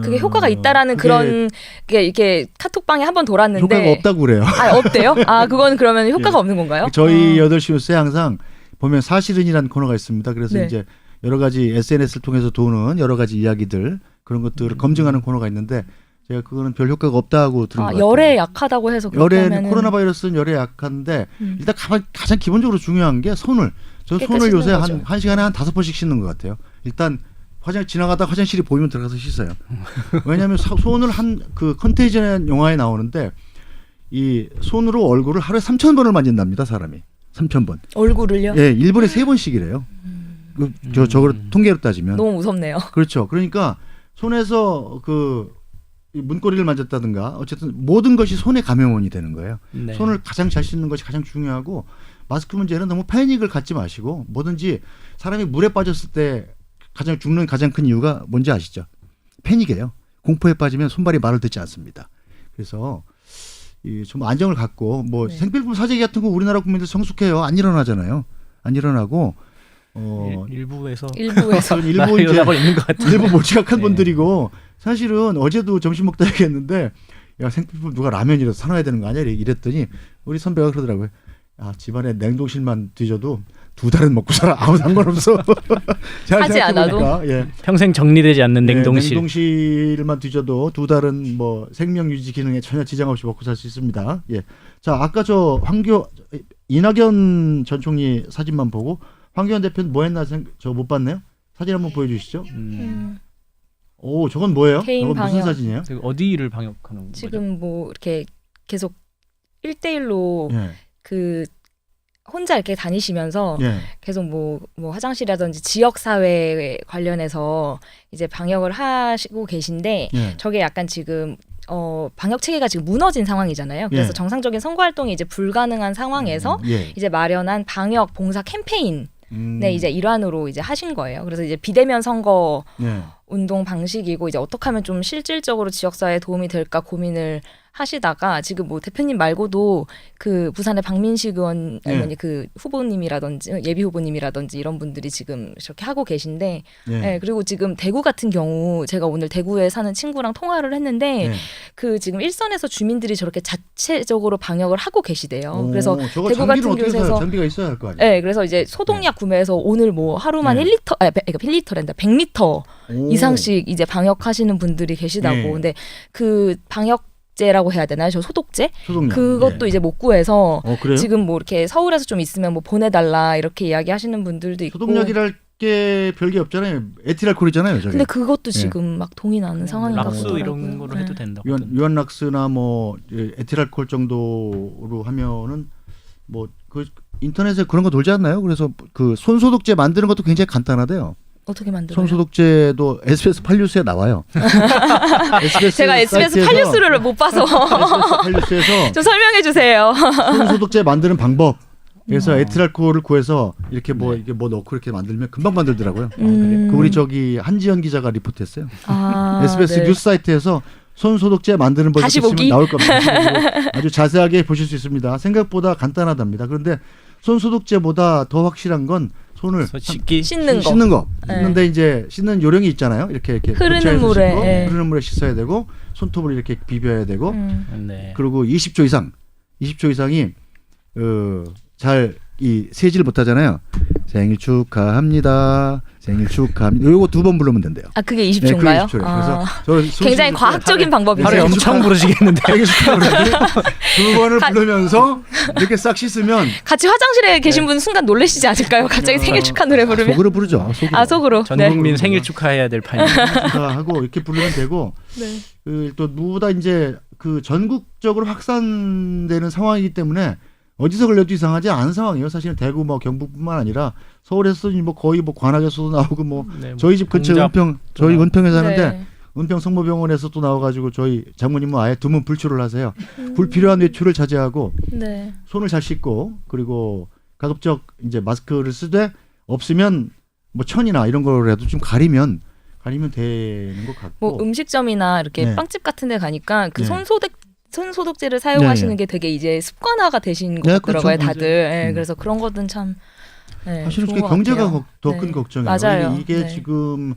그게 효과가 있다라는 그런 게 이렇게 카톡방에 한번 돌았는데 효과가 없다고 그래요. 아 없대요? 아 그건 그러면 효과가 없는 건가요? 저희 8시 뉴스에 항상 보면 사실은이라는 코너가 있습니다. 그래서 네. 이제 여러 가지 SNS를 통해서 도는 여러 가지 이야기들 그런 것들을 검증하는 코너가 있는데 제가 그거는 별 효과가 없다고 들은 것 같아요. 열에 약하다고 해서 그렇게 열에는 하면은 코로나 바이러스는 열에 약한데 일단 가장 기본적으로 중요한 게 손을 저 깨끗이 손을 요새 씻는 거죠. 한 시간에 한 5번씩 씻는 것 같아요. 일단 지나가다 화장실이 보이면 들어가서 씻어요. 왜냐하면 손을 그 컨테이전 영화에 나오는데 이 손으로 얼굴을 하루에 3,000번을 만진답니다. 사람이 3,000번. 얼굴을요? 예, 일본에 3번씩이래요. 저걸 통계로 따지면 너무 무섭네요. 그렇죠. 그러니까 손에서 이 문고리를 만졌다든가 어쨌든 모든 것이 손의 감염원이 되는 거예요. 네. 손을 가장 잘 씻는 것이 가장 중요하고 마스크 문제는 너무 패닉을 갖지 마시고 뭐든지 사람이 물에 빠졌을 때 죽는 가장 큰 이유가 뭔지 아시죠? 패닉이에요. 공포에 빠지면 손발이 말을 듣지 않습니다. 그래서 좀 안정을 갖고 뭐 네. 생필품 사재기 같은 거 우리나라 국민들 성숙해요. 안 일어나잖아요. 안 일어나고 일부에서 일부 이제 일어나고 있는 것 같아요. 일부 몰지각한 네. 분들이고 사실은 어제도 점심 먹다 얘기했는데 야 생필품 누가 라면이라도 사놔야 되는 거 아니야 이랬더니 우리 선배가 그러더라고요. 야 집안에 냉동실만 뒤져도 2달은 먹고 살아 아무 상관없어. 잘 하지 생각해보니까, 예. 평생 정리되지 않는 예, 냉동실. 냉동실만 뒤져도 2달은 뭐 생명 유지 기능에 전혀 지장 없이 먹고 살 수 있습니다. 예. 자 아까 이낙연 전 총리 사진만 보고 황교안 대표는 뭐 했나 저 못 봤네요. 사진 한번 보여주시죠. 오 저건 뭐예요? 개인 저건 무슨 방역. 사진이에요? 어디를 방역하는 거죠? 지금 뭐 이렇게 계속 1대1로 예. 그 혼자 이렇게 다니시면서 예. 계속 뭐 화장실이라든지 지역 사회 관련해서 이제 방역을 하시고 계신데 예. 저게 약간 지금 방역 체계가 지금 무너진 상황이잖아요. 그래서 예. 정상적인 선거 활동이 이제 불가능한 상황에서 예. 이제 마련한 방역 봉사 캠페인 네, 이제 일환으로 이제 하신 거예요. 그래서 이제 비대면 선거 예. 운동 방식이고 이제 어떻게 하면 좀 실질적으로 지역사회에 도움이 될까 고민을 하시다가 지금 뭐 대표님 말고도 그 부산의 박민식 의원 네. 그 후보님이라든지 예비 후보님이라든지 이런 분들이 지금 저렇게 하고 계신데 네. 네, 그리고 지금 대구 같은 경우 제가 오늘 대구에 사는 친구랑 통화를 했는데 네. 그 지금 일선에서 주민들이 저렇게 자체적으로 방역을 하고 계시대요. 오, 그래서 저거 대구 장비는 같은 어떻게 사요? 곳에서 장비가 있어야 할 거 아니에요. 네, 그래서 이제 소독약 구매해서 오늘 뭐 하루만 네. 1리터, 그러니까 1리터란다, 100리터 오. 이상씩 이제 방역하시는 분들이 계시다고. 네. 근데 그 방역제라고 해야 되나요? 저 소독제? 소독약. 그것도 네. 이제 못 구해서 그래요? 지금 뭐 이렇게 서울에서 좀 있으면 뭐 보내달라 이렇게 이야기하시는 분들도 있고. 소독약이랄 게 별게 없잖아요. 에틸알코올이잖아요. 저게. 근데 그것도 네. 지금 막 동이 나는 상황인가 락스 보더라고요. 이런 거로 네. 해도 된다고. 유한락스나 뭐 에틸알코올 정도로 하면은 뭐 그 인터넷에 그런 거 돌지 않나요? 그래서 그 손소독제 만드는 것도 굉장히 간단하대요. 어떻게 만들어요? 손소독제도 SBS 8뉴스에 나와요. SBS 제가 SBS 사이트에서 8뉴스를 못 봐서 SBS 8뉴스에서 좀 설명해 주세요. 손소독제 만드는 방법. 그래서 어. 에틸알코올을 구해서 이렇게 뭐 네. 이게 뭐 넣고 이렇게 만들면 금방 만들더라고요. 음. 그 우리 저기 한지연 기자가 리포트했어요. 아, SBS 네. 뉴스 사이트에서 손소독제 만드는 법을 다시 치면 보기? 나올 겁니다. 아주 자세하게 보실 수 있습니다. 생각보다 간단하답니다. 그런데 손소독제보다 더 확실한 건 손을 그래서 씻기. 씻는 거. 씻는 거. 네. 씻는데 이제 씻는 요령이 있잖아요. 이렇게 흐르는 부처에서 물에, 씻고, 예. 흐르는 물에 씻어야 되고 손톱을 이렇게 비벼야 되고 네. 그리고 20초 이상이 잘 이 세지를 못하잖아요. 생일 축하합니다. 생일 축하합니다. 요거 2번 부르면 된대요. 아 그게 네, 20초인가요? 그게 20초래요. 그래서 저 굉장히 과학적인 방법이네요. 하루에 엄청 부르시겠는데. 생일 축하합니다. 2번을 부르면서 이렇게 싹 씻으면 같이 화장실에 계신 분 순간 놀라시지 않을까요? 갑자기 생일 축하 노래 부르면. 속으로 부르죠. 속으로. 아 속으로. 전 네. 국민 생일 축하해야 될 판이에요. 하고 이렇게 부르면 되고 네. 또 무보다 이제 그 전국적으로 확산되는 상황이기 때문에 어디서 걸려도 이상하지 않은 상황이에요. 사실은 대구 뭐 경북뿐만 아니라 서울에서 뭐 거의 뭐 관악에서도 나오고 뭐 네, 뭐 저희 집 근처 동작 은평 저희 나오고. 은평에 사는데 네. 은평 성모병원에서 또 나와가지고 저희 장모님은 아예 두문 불출을 하세요. 불필요한 외출을 자제하고 네. 손을 잘 씻고 그리고 가급적 이제 마스크를 쓰되 없으면 뭐 천이나 이런 거라도 좀 가리면 되는 것 같고. 뭐 음식점이나 이렇게 네. 빵집 같은 데 가니까 그 네. 손소독제를 사용하시는 네, 네. 게 되게 이제 습관화가 되신 것 네, 같더라고요, 그렇죠. 다들. 예, 음. 그래서 그런 것들은 참 네, 사실은 좋은 그게 것 경제가 같아요. 더 네. 큰 걱정이에요. 맞아요. 이게 네. 지금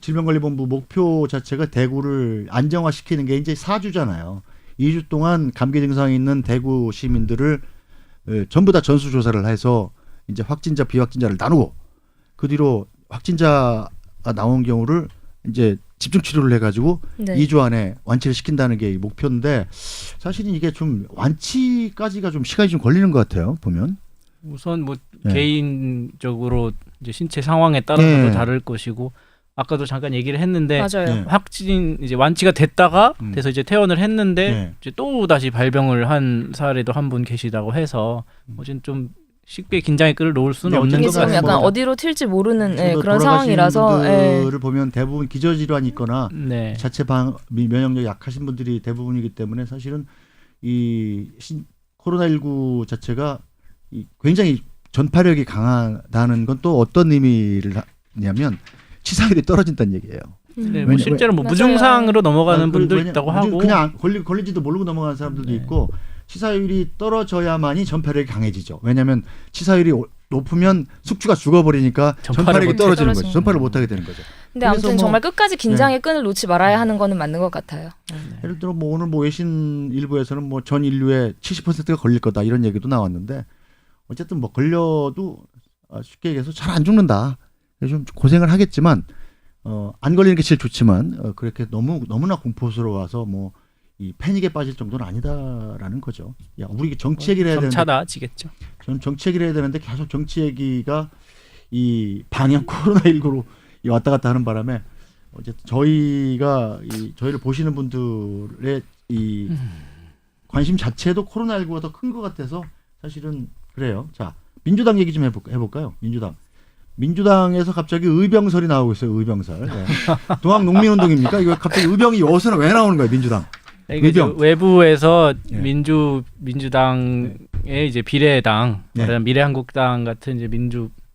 질병관리본부 목표 자체가 대구를 안정화시키는 게 이제 4주잖아요. 2주 동안 감기 증상이 있는 대구 시민들을 전부 다 전수조사를 해서 이제 확진자 비확진자를 나누고 그 뒤로 확진자가 나온 경우를 이제 집중 치료를 해가지고 네. 2주 안에 완치를 시킨다는 게 목표인데 사실은 이게 좀 완치까지가 좀 시간이 좀 걸리는 것 같아요. 보면. 우선 뭐 네. 개인적으로 이제 신체 상황에 따라서도 네. 다를 것이고 아까도 잠깐 얘기를 했는데 맞아요. 네. 확진 이제 완치가 됐다가 음. 돼서 이제 퇴원을 했는데 네. 이제 또 다시 발병을 한 사례도 한 분 계시다고 해서 어쨌든 좀 쉽게 긴장의 끈을 놓을 수는 네, 없는 이게 것 지금 같습니다. 약간 어디로 튈지 모르는 예, 지금 그런 돌아가신 상황이라서 예. 분들을 보면 대부분 기저질환이 있거나 네. 자체 면역력이 약하신 분들이 대부분이기 때문에 사실은 이 코로나19 자체가 굉장히 전파력이 강하다는 건 또 어떤 의미를 하냐면 치사율이 떨어진다는 얘기예요. 네, 뭐 왜냐- 실제로 뭐 맞아요. 무증상으로 넘어가는 아, 분도 왜냐- 있다고 하고 그냥 걸리지도 모르고 넘어가는 사람들도 네. 있고 치사율이 떨어져야만이 전파력이 강해지죠. 왜냐하면 치사율이 높으면 숙주가 죽어버리니까 전파를 전파력이 못 떨어지는 떨어지는 거죠. 전파를 못하게 되는 거죠. 근데 그래서 아무튼 뭐- 정말 끝까지 긴장의 끈을 놓지 말아야 하는 거는 맞는 것 같아요. 예를 들어 뭐 오늘 뭐 외신 일부에서는 뭐 전 인류의 70%가 걸릴 거다 이런 얘기도 나왔는데 어쨌든 뭐 걸려도 쉽게 얘기해서 잘 안 죽는다. 좀 고생을 하겠지만 안 걸리는 게 제일 좋지만 그렇게 너무나 공포스러워서 뭐 이 패닉에 빠질 정도는 아니다라는 거죠. 야, 우리 정치 얘기를 해야 되는데 점차 나아지겠죠. 저는 정치 얘기를 해야 되는데 계속 정치 얘기가 이 방역 코로나19로 왔다 갔다 하는 바람에 어쨌든 저희를 보시는 분들의 이 관심 자체도 코로나19가 더 큰 것 같아서 사실은 그래요. 자, 민주당 얘기 좀 해볼까요? 민주당에서 갑자기 의병설이 나오고 있어요. 의병설. 네. 동학농민운동입니까? 이거 갑자기 의병이 여기서는 왜 나오는 거예요? 민주당. 이게 이제 의병. 외부에서 네. 민주당의 이제 비례당, 네. 말하자면 미래한국당 같은 이제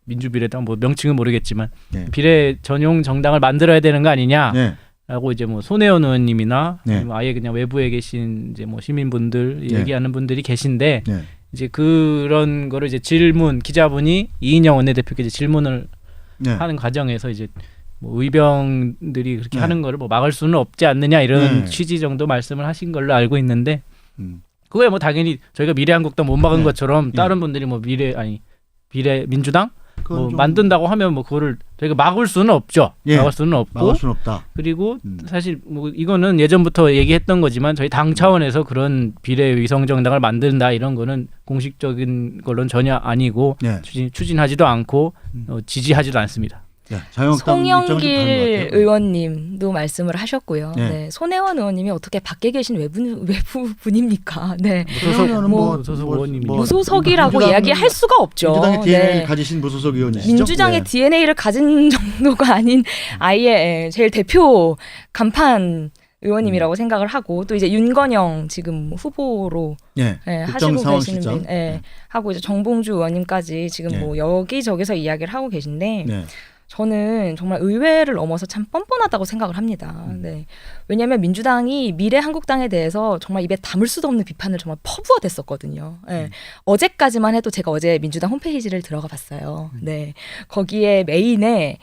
민주비례당 뭐 명칭은 모르겠지만 네. 비례 전용 정당을 만들어야 되는 거 아니냐라고 네. 이제 뭐 손혜원 의원님이나 네. 아니면 아예 그냥 외부에 계신 이제 뭐 시민분들 네. 얘기하는 분들이 계신데 네. 이제 그런 거를 이제 질문 기자분이 이인영 원내대표께 이제 질문을 네. 하는 과정에서 이제 뭐 의병들이 그렇게 네. 하는 거를 뭐 막을 수는 없지 않느냐 이런 네. 취지 정도 말씀을 하신 걸로 알고 있는데 음. 그거야 뭐 당연히 저희가 미래한국당 못 막은 네. 것처럼 네. 다른 분들이 뭐 비례 민주당 그건 뭐 좀 만든다고 하면 뭐 그거를 저희가 막을 수는 없죠. 예. 막을 수는 없고 막을 수는 없다. 그리고 사실 뭐 이거는 예전부터 얘기했던 거지만 저희 당 차원에서 그런 비례 위성 정당을 만든다 이런 거는 공식적인 걸로는 전혀 아니고 네. 추진하지도 않고 지지하지도 않습니다. 네. 자유한국당 입장은 좀 다른 것 송영길 같아요. 의원님도 말씀을 하셨고요. 네. 네. 손혜원 의원님이 어떻게 밖에 계신 외부분입니까? 네. 무소속 그러면은 무소속 의원님이 무소속이라고 민주당은- 이야기할 수가 없죠. 민주당의 DNA를 네. 가지신 무소속 의원이시죠? 민주당의 네. DNA를 가진 정도가 아닌 아예 제일 대표 간판 의원님이라고 생각을 하고 또 이제 윤건영 지금 후보로 네. 하시고 계시는 국정상황실장. 분, 하고 이제 정봉주 의원님까지 지금 네. 뭐 여기저기서 이야기를 하고 계신데 네. 저는 정말 의회를 넘어서 참 뻔뻔하다고 생각을 합니다. 네. 왜냐하면 민주당이 미래 한국당에 대해서 정말 입에 담을 수도 없는 비판을 정말 퍼부어댔었거든요. 네. 어제까지만 해도 제가 어제 민주당 홈페이지를 들어가 봤어요. 네. 거기에 메인에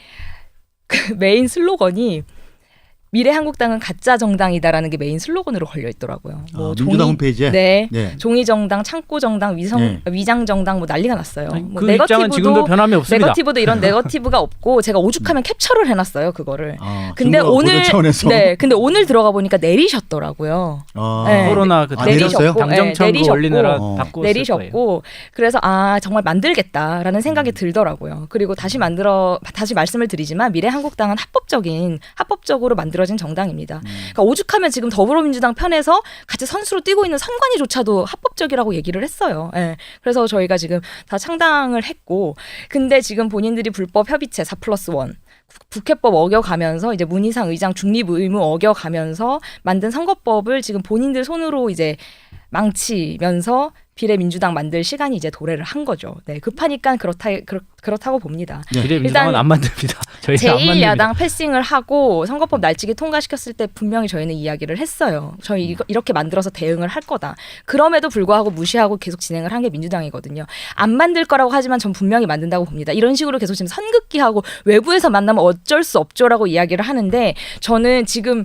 그 메인 슬로건이 미래 한국당은 가짜 정당이다라는 게 메인 슬로건으로 걸려 있더라고요. 뭐 민주당 홈페이지에. 네. 네. 종이 정당, 창고 정당, 위장 정당 뭐 난리가 났어요. 아니, 뭐 그 입장은 지금도 변함이 없습니다. 네거티브도 이런 네거티브가 없고 제가 오죽하면 캡처를 해놨어요 그거를. 근데 근데 오늘 차원에서. 네, 근데 오늘 들어가 보니까 내리셨더라고요. 네. 코로나 그 내리셨어요? 당정청 그 내리셨고, 올리느라 어. 바꿨을 거예요. 내리셨고 그래서 정말 만들겠다라는 생각이 들더라고요. 그리고 다시 말씀을 드리지만 미래 한국당은 합법적으로 만들어진 정당입니다. 그러니까 오죽하면 지금 더불어민주당 편에서 같이 선수로 뛰고 있는 선관위조차도 합법적이라고 얘기를 했어요. 예. 그래서 저희가 지금 다 창당을 했고, 근데 지금 본인들이 불법 협의체 4+1 국회법 어겨가면서 이제 문희상 의장 중립 의무 어겨가면서 만든 선거법을 지금 본인들 손으로 이제 망치면서 비례민주당 만들 시간이 이제 도래를 한 거죠. 네, 급하니까 그렇다고 봅니다. 비례민주당은 일단 안 만듭니다. 저희는 안 만듭니다. 제1야당 패싱을 하고 선거법 날치기 통과시켰을 때 분명히 저희는 이야기를 했어요. 저희 이렇게 만들어서 대응을 할 거다. 그럼에도 불구하고 무시하고 계속 진행을 한 게 민주당이거든요. 안 만들 거라고 하지만 전 분명히 만든다고 봅니다. 이런 식으로 계속 지금 선긋기하고 외부에서 만나면 어쩔 수 없죠라고 이야기를 하는데 저는 지금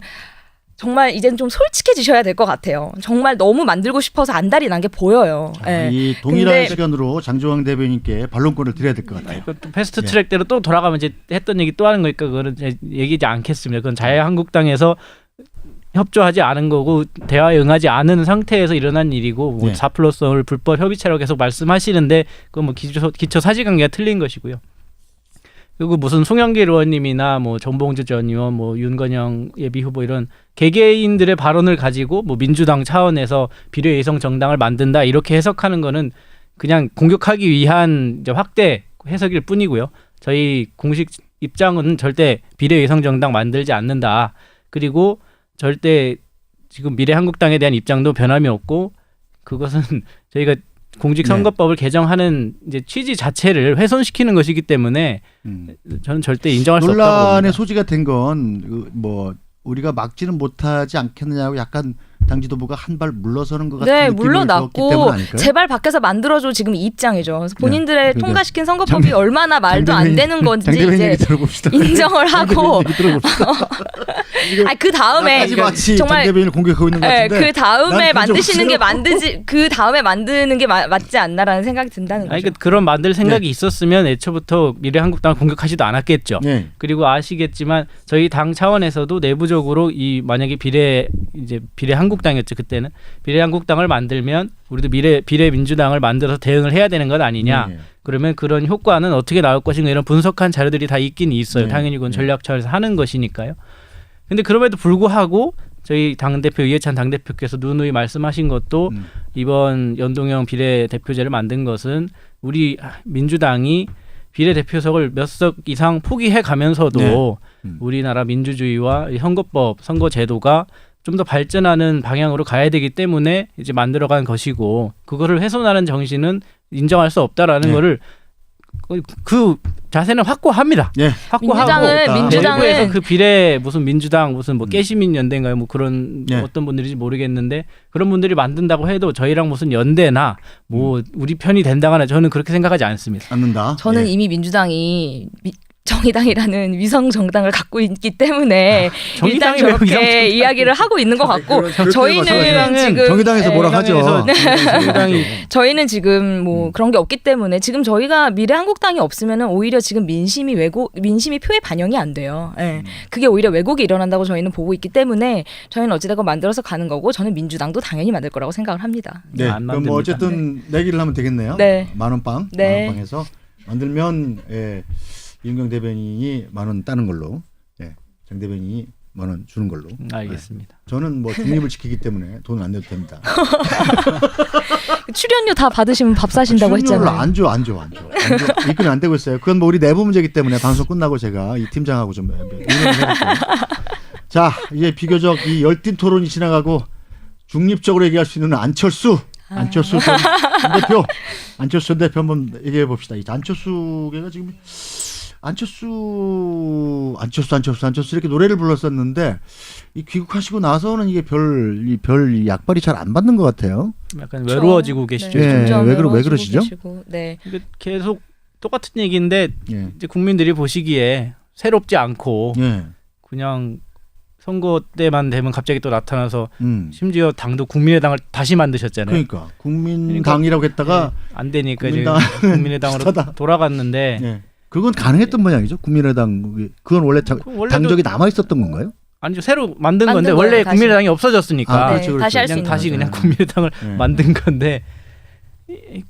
정말 이제는 좀 솔직해지셔야 될 것 같아요. 정말 너무 만들고 싶어서 안달이 난 게 보여요. 네. 이 동일한 근데- 시간으로 장조왕 대변인께 반론권을 드려야 될 것 같아요. 또 패스트 트랙대로 또 돌아가면 이제 했던 얘기 또 하는 거니까 그거는 이제 얘기하지 않겠습니다. 그건 자유한국당에서 협조하지 않은 거고 대화에 응하지 않은 상태에서 일어난 일이고 뭐 네. 4+1을 불법 협의체라고 계속 말씀하시는데 그건 뭐 기초 사실관계가 틀린 것이고요. 그리고 무슨 송영길 의원님이나 뭐 정봉주 전 의원, 뭐 윤건영 예비후보 이런 개개인들의 발언을 가지고 뭐 민주당 차원에서 비례위성 정당을 만든다 이렇게 해석하는 거는 그냥 공격하기 위한 이제 확대 해석일 뿐이고요. 저희 공식 입장은 절대 비례위성 정당 만들지 않는다. 그리고 절대 지금 미래한국당에 대한 입장도 변함이 없고 그것은 저희가 공직선거법을 개정하는 이제 취지 자체를 훼손시키는 것이기 때문에 저는 절대 인정할 수 없다고 논란의 봅니다. 소지가 된 건 뭐 우리가 막지는 못하지 않겠느냐고 약간 당 지도부가 한 발 물러서는 것 같은 네, 느낌을 줬기 때문 물러났고 아닐까요? 제발 밖에서 만들어줘 지금 이 입장이죠. 그래서 본인들의 그러니까 통과시킨 선거법이 얼마나 말도 안 되는 건지 장대변인 이제 얘기 들어봅시다. 인정을 하고 장대변인 얘기 들어봅시다. 그 다음에 나까지 마치 정말 장대변인을 공격하고 있는 것 네, 같은데 그 다음에 난 그런 적 만드시는 게 없어요. 만드지 그 다음에 만드는 게 맞지 않나라는 생각이 든다는 아니, 거죠. 그런 만들 생각이 네. 있었으면 애초부터 미래한국당을 공격하시도 않았겠죠. 네. 그리고 아시겠지만 저희 당 차원에서도 내부적으로 이 만약에 비례한국당이었죠 그때는 비례한국당을 만들면 우리도 비례민주당을 만들어서 대응을 해야 되는 것 아니냐. 네. 그러면 그런 효과는 어떻게 나올 것인가 이런 분석한 자료들이 다 있긴 있어요. 네. 당연히 그건 네. 전략 차원에서 하는 것이니까요. 근데 그럼에도 불구하고 저희 당대표 이해찬 당대표께서 누누이 말씀하신 것도 이번 연동형 비례대표제를 만든 것은 우리 민주당이 비례대표석을 몇 석 이상 포기해 가면서도 우리나라 민주주의와 이 선거법, 선거제도가 좀 더 발전하는 방향으로 가야 되기 때문에 이제 만들어간 것이고 그거를 훼손하는 정신은 인정할 수 없다라는 네. 거를 그 자세는 확고합니다. 예. 확고하고 민주당은 내부에서 그 비례 무슨 민주당 무슨 뭐 깨시민 연대인가요? 뭐 그런 예. 어떤 분들인지 모르겠는데 그런 분들이 만든다고 해도 저희랑 무슨 연대나 뭐 우리 편이 된다거나 저는 그렇게 생각하지 않습니다. 않는다. 저는 예. 이미 민주당이 정의당이라는 위성 정당을 갖고 있기 때문에 일단 정의당이 왜 위성 저렇게 정당? 이야기를 하고 있는 것 같고 저희는 지금 정의당에서 뭐라 하죠. 정의당이 저희는 지금 뭐 그런 게 없기 때문에 지금 저희가 미래한국당이 없으면은 오히려 지금 민심이 표에 반영이 안 돼요. 예. 그게 오히려 왜곡이 일어난다고 저희는 보고 있기 때문에 저희는 어찌되건 만들어서 가는 거고 저는 민주당도 당연히 만들 거라고 생각을 합니다. 네. 안 그럼 뭐 만듭니다. 어쨌든 내기를 하면 되겠네요. 네. 만원빵. 네. 만원빵에서 만들면 이은경 대변인이 10,000원 따는 걸로, 장 대변인이 10,000원 주는 걸로. 알겠습니다. 저는 뭐 중립을 지키기 때문에 돈은 안 내도 됩니다. 출연료 다 받으시면 밥 사신다고 출연료를 했잖아요. 안 줘. 입금이 안 되고 있어요. 그건 뭐 우리 내부 문제이기 때문에 방송 끝나고 제가 이 팀장하고 좀 의논을 해볼게요. 자, 이제 비교적 이 열띤 토론이 지나가고 중립적으로 얘기할 수 있는 안철수 전 대표, 안철수 전 대표 한번 얘기해 봅시다. 이 안철수가 지금 안철수 이렇게 노래를 불렀었는데 이 귀국하시고 나서는 이게 별 약발이 잘 안 받는 것 같아요. 약간 외로워지고 계시죠. 네. 점점 왜 외로워지고 그러시죠? 계시고, 네. 이게 계속 똑같은 얘기인데 예. 이제 국민들이 보시기에 새롭지 않고 예. 그냥 선거 때만 되면 갑자기 또 나타나서 심지어 당도 국민의당을 다시 만드셨잖아요. 그러니까 국민당이라고 했다가 안 되니까 이제 국민당은 국민의당으로 돌아갔는데 예. 그건 가능했던 모양이죠. 국민의당 그건 원래 당적이 남아 있었던 건가요? 아니죠. 새로 만든 만든 건데 거예요, 원래 다시. 국민의당이 없어졌으니까 아, 네, 그렇죠, 다시 할 수 그냥 있는 다시 거죠. 그냥 국민의당을 만든 건데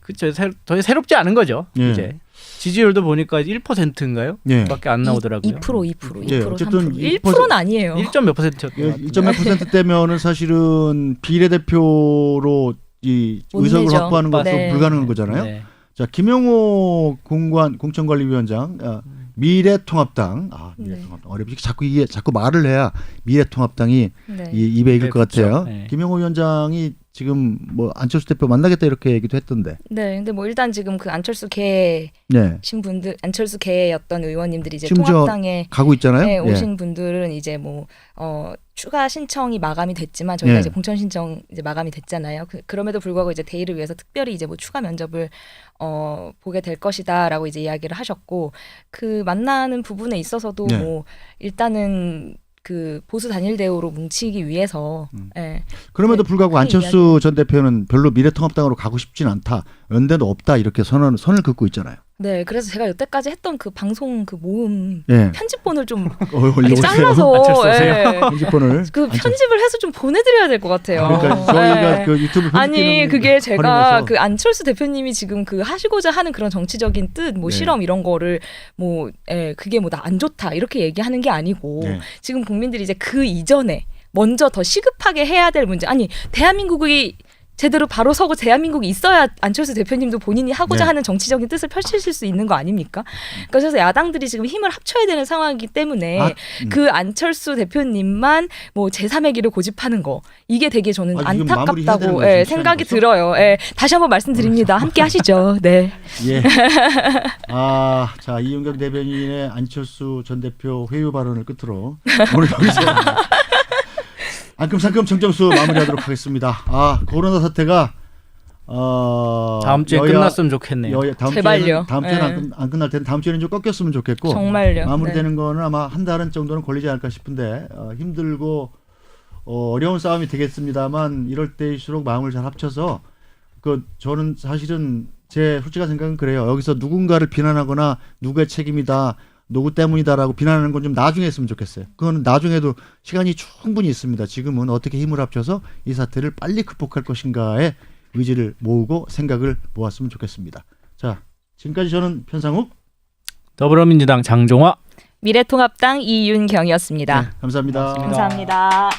그렇죠. 더 새롭지 않은 거죠. 예. 이제 지지율도 보니까 1%인가요? 예. 밖에 안 나오더라고요. 2%, 예, 2%, 어쨌든 3%. 1%는 아니에요. 1점 몇 %였던 것 같아요. 1.몇% 때면은 사실은 비례대표로 이 못 의석을 내죠. 확보하는 것도 네. 불가능한 거잖아요. 네. 자, 김영호 공천관리위원장 미래통합당 미래통합당 어렵지 자꾸 말을 해야 미래통합당이 네. 이 입에 익을 것 그렇죠. 같아요. 네. 김영호 위원장이 지금 뭐 안철수 대표 만나겠다 이렇게 얘기도 했던데. 네, 근데 뭐 일단 지금 그 안철수 계신 네. 분들, 안철수 계였던 의원님들이 이제 심지어 통합당에 가고 있잖아요. 네, 예. 오신 분들은 이제 뭐 추가 신청이 마감이 됐지만 저희가 예. 이제 공천 신청 이제 마감이 됐잖아요. 그럼에도 불구하고 이제 대의를 위해서 특별히 이제 뭐 추가 면접을 보게 될 것이다라고 이제 이야기를 하셨고 그 만나는 부분에 있어서도 네. 뭐 일단은 그 보수 단일 대우로 뭉치기 위해서 예. 그럼에도 네, 불구하고 큰 안철수 전 대표는 별로 미래통합당으로 가고 싶진 않다. 연대도 없다. 이렇게 선을 긋고 있잖아요. 네, 그래서 제가 여태까지 했던 그 방송 그 모음 예. 편집본을 좀 올려보세요. 잘라서 안철수 오세요? 예. 편집본을. 그 편집을 해서 좀 보내드려야 될 것 같아요. 그러니까 저희가 네. 그 유튜브 아니 그게 제가 활용해서. 그 안철수 대표님이 지금 그 하시고자 하는 그런 정치적인 뜻, 뭐 네. 실험 이런 거를 뭐 그게 뭐 나 안 좋다 이렇게 얘기하는 게 아니고 네. 지금 국민들이 이제 그 이전에 먼저 더 시급하게 해야 될 문제 아니 대한민국이 제대로 바로 서고 대한민국이 있어야 안철수 대표님도 본인이 하고자 네. 하는 정치적인 뜻을 펼치실 수 있는 거 아닙니까? 그래서 야당들이 지금 힘을 합쳐야 되는 상황이기 때문에 그 안철수 대표님만 뭐 제3의 길을 고집하는 거 이게 되게 저는 아, 지금 마무리해야 되는 안타깝다고 거죠, 생각이 벌써? 들어요. 다시 한번 말씀드립니다. 함께 하시죠. 네. 예. 자, 이은경 대변인의 안철수 전 대표 회유 발언을 끝으로 오늘 여기서 안금상금 정정수 마무리하도록 하겠습니다. 코로나 사태가 다음 주에 끝났으면 좋겠네요. 제발요. 다음 주에는 안 끝날 텐데 다음 주에는 좀 꺾였으면 좋겠고 정말요. 마무리되는 거는 아마 한 달은 정도는 걸리지 않을까 싶은데 힘들고 어려운 싸움이 되겠습니다만 이럴 때일수록 마음을 잘 합쳐서 저는 사실은 제 솔직한 생각은 그래요. 여기서 누군가를 비난하거나 누구의 책임이다. 누구 때문이다라고 비난하는 건 좀 나중에 했으면 좋겠어요. 그거는 나중에도 시간이 충분히 있습니다. 지금은 어떻게 힘을 합쳐서 이 사태를 빨리 극복할 것인가에 의지를 모으고 생각을 모았으면 좋겠습니다. 자, 지금까지 저는 편상욱, 더불어민주당 장종화, 미래통합당 이윤경이었습니다. 네, 감사합니다. 고맙습니다. 감사합니다.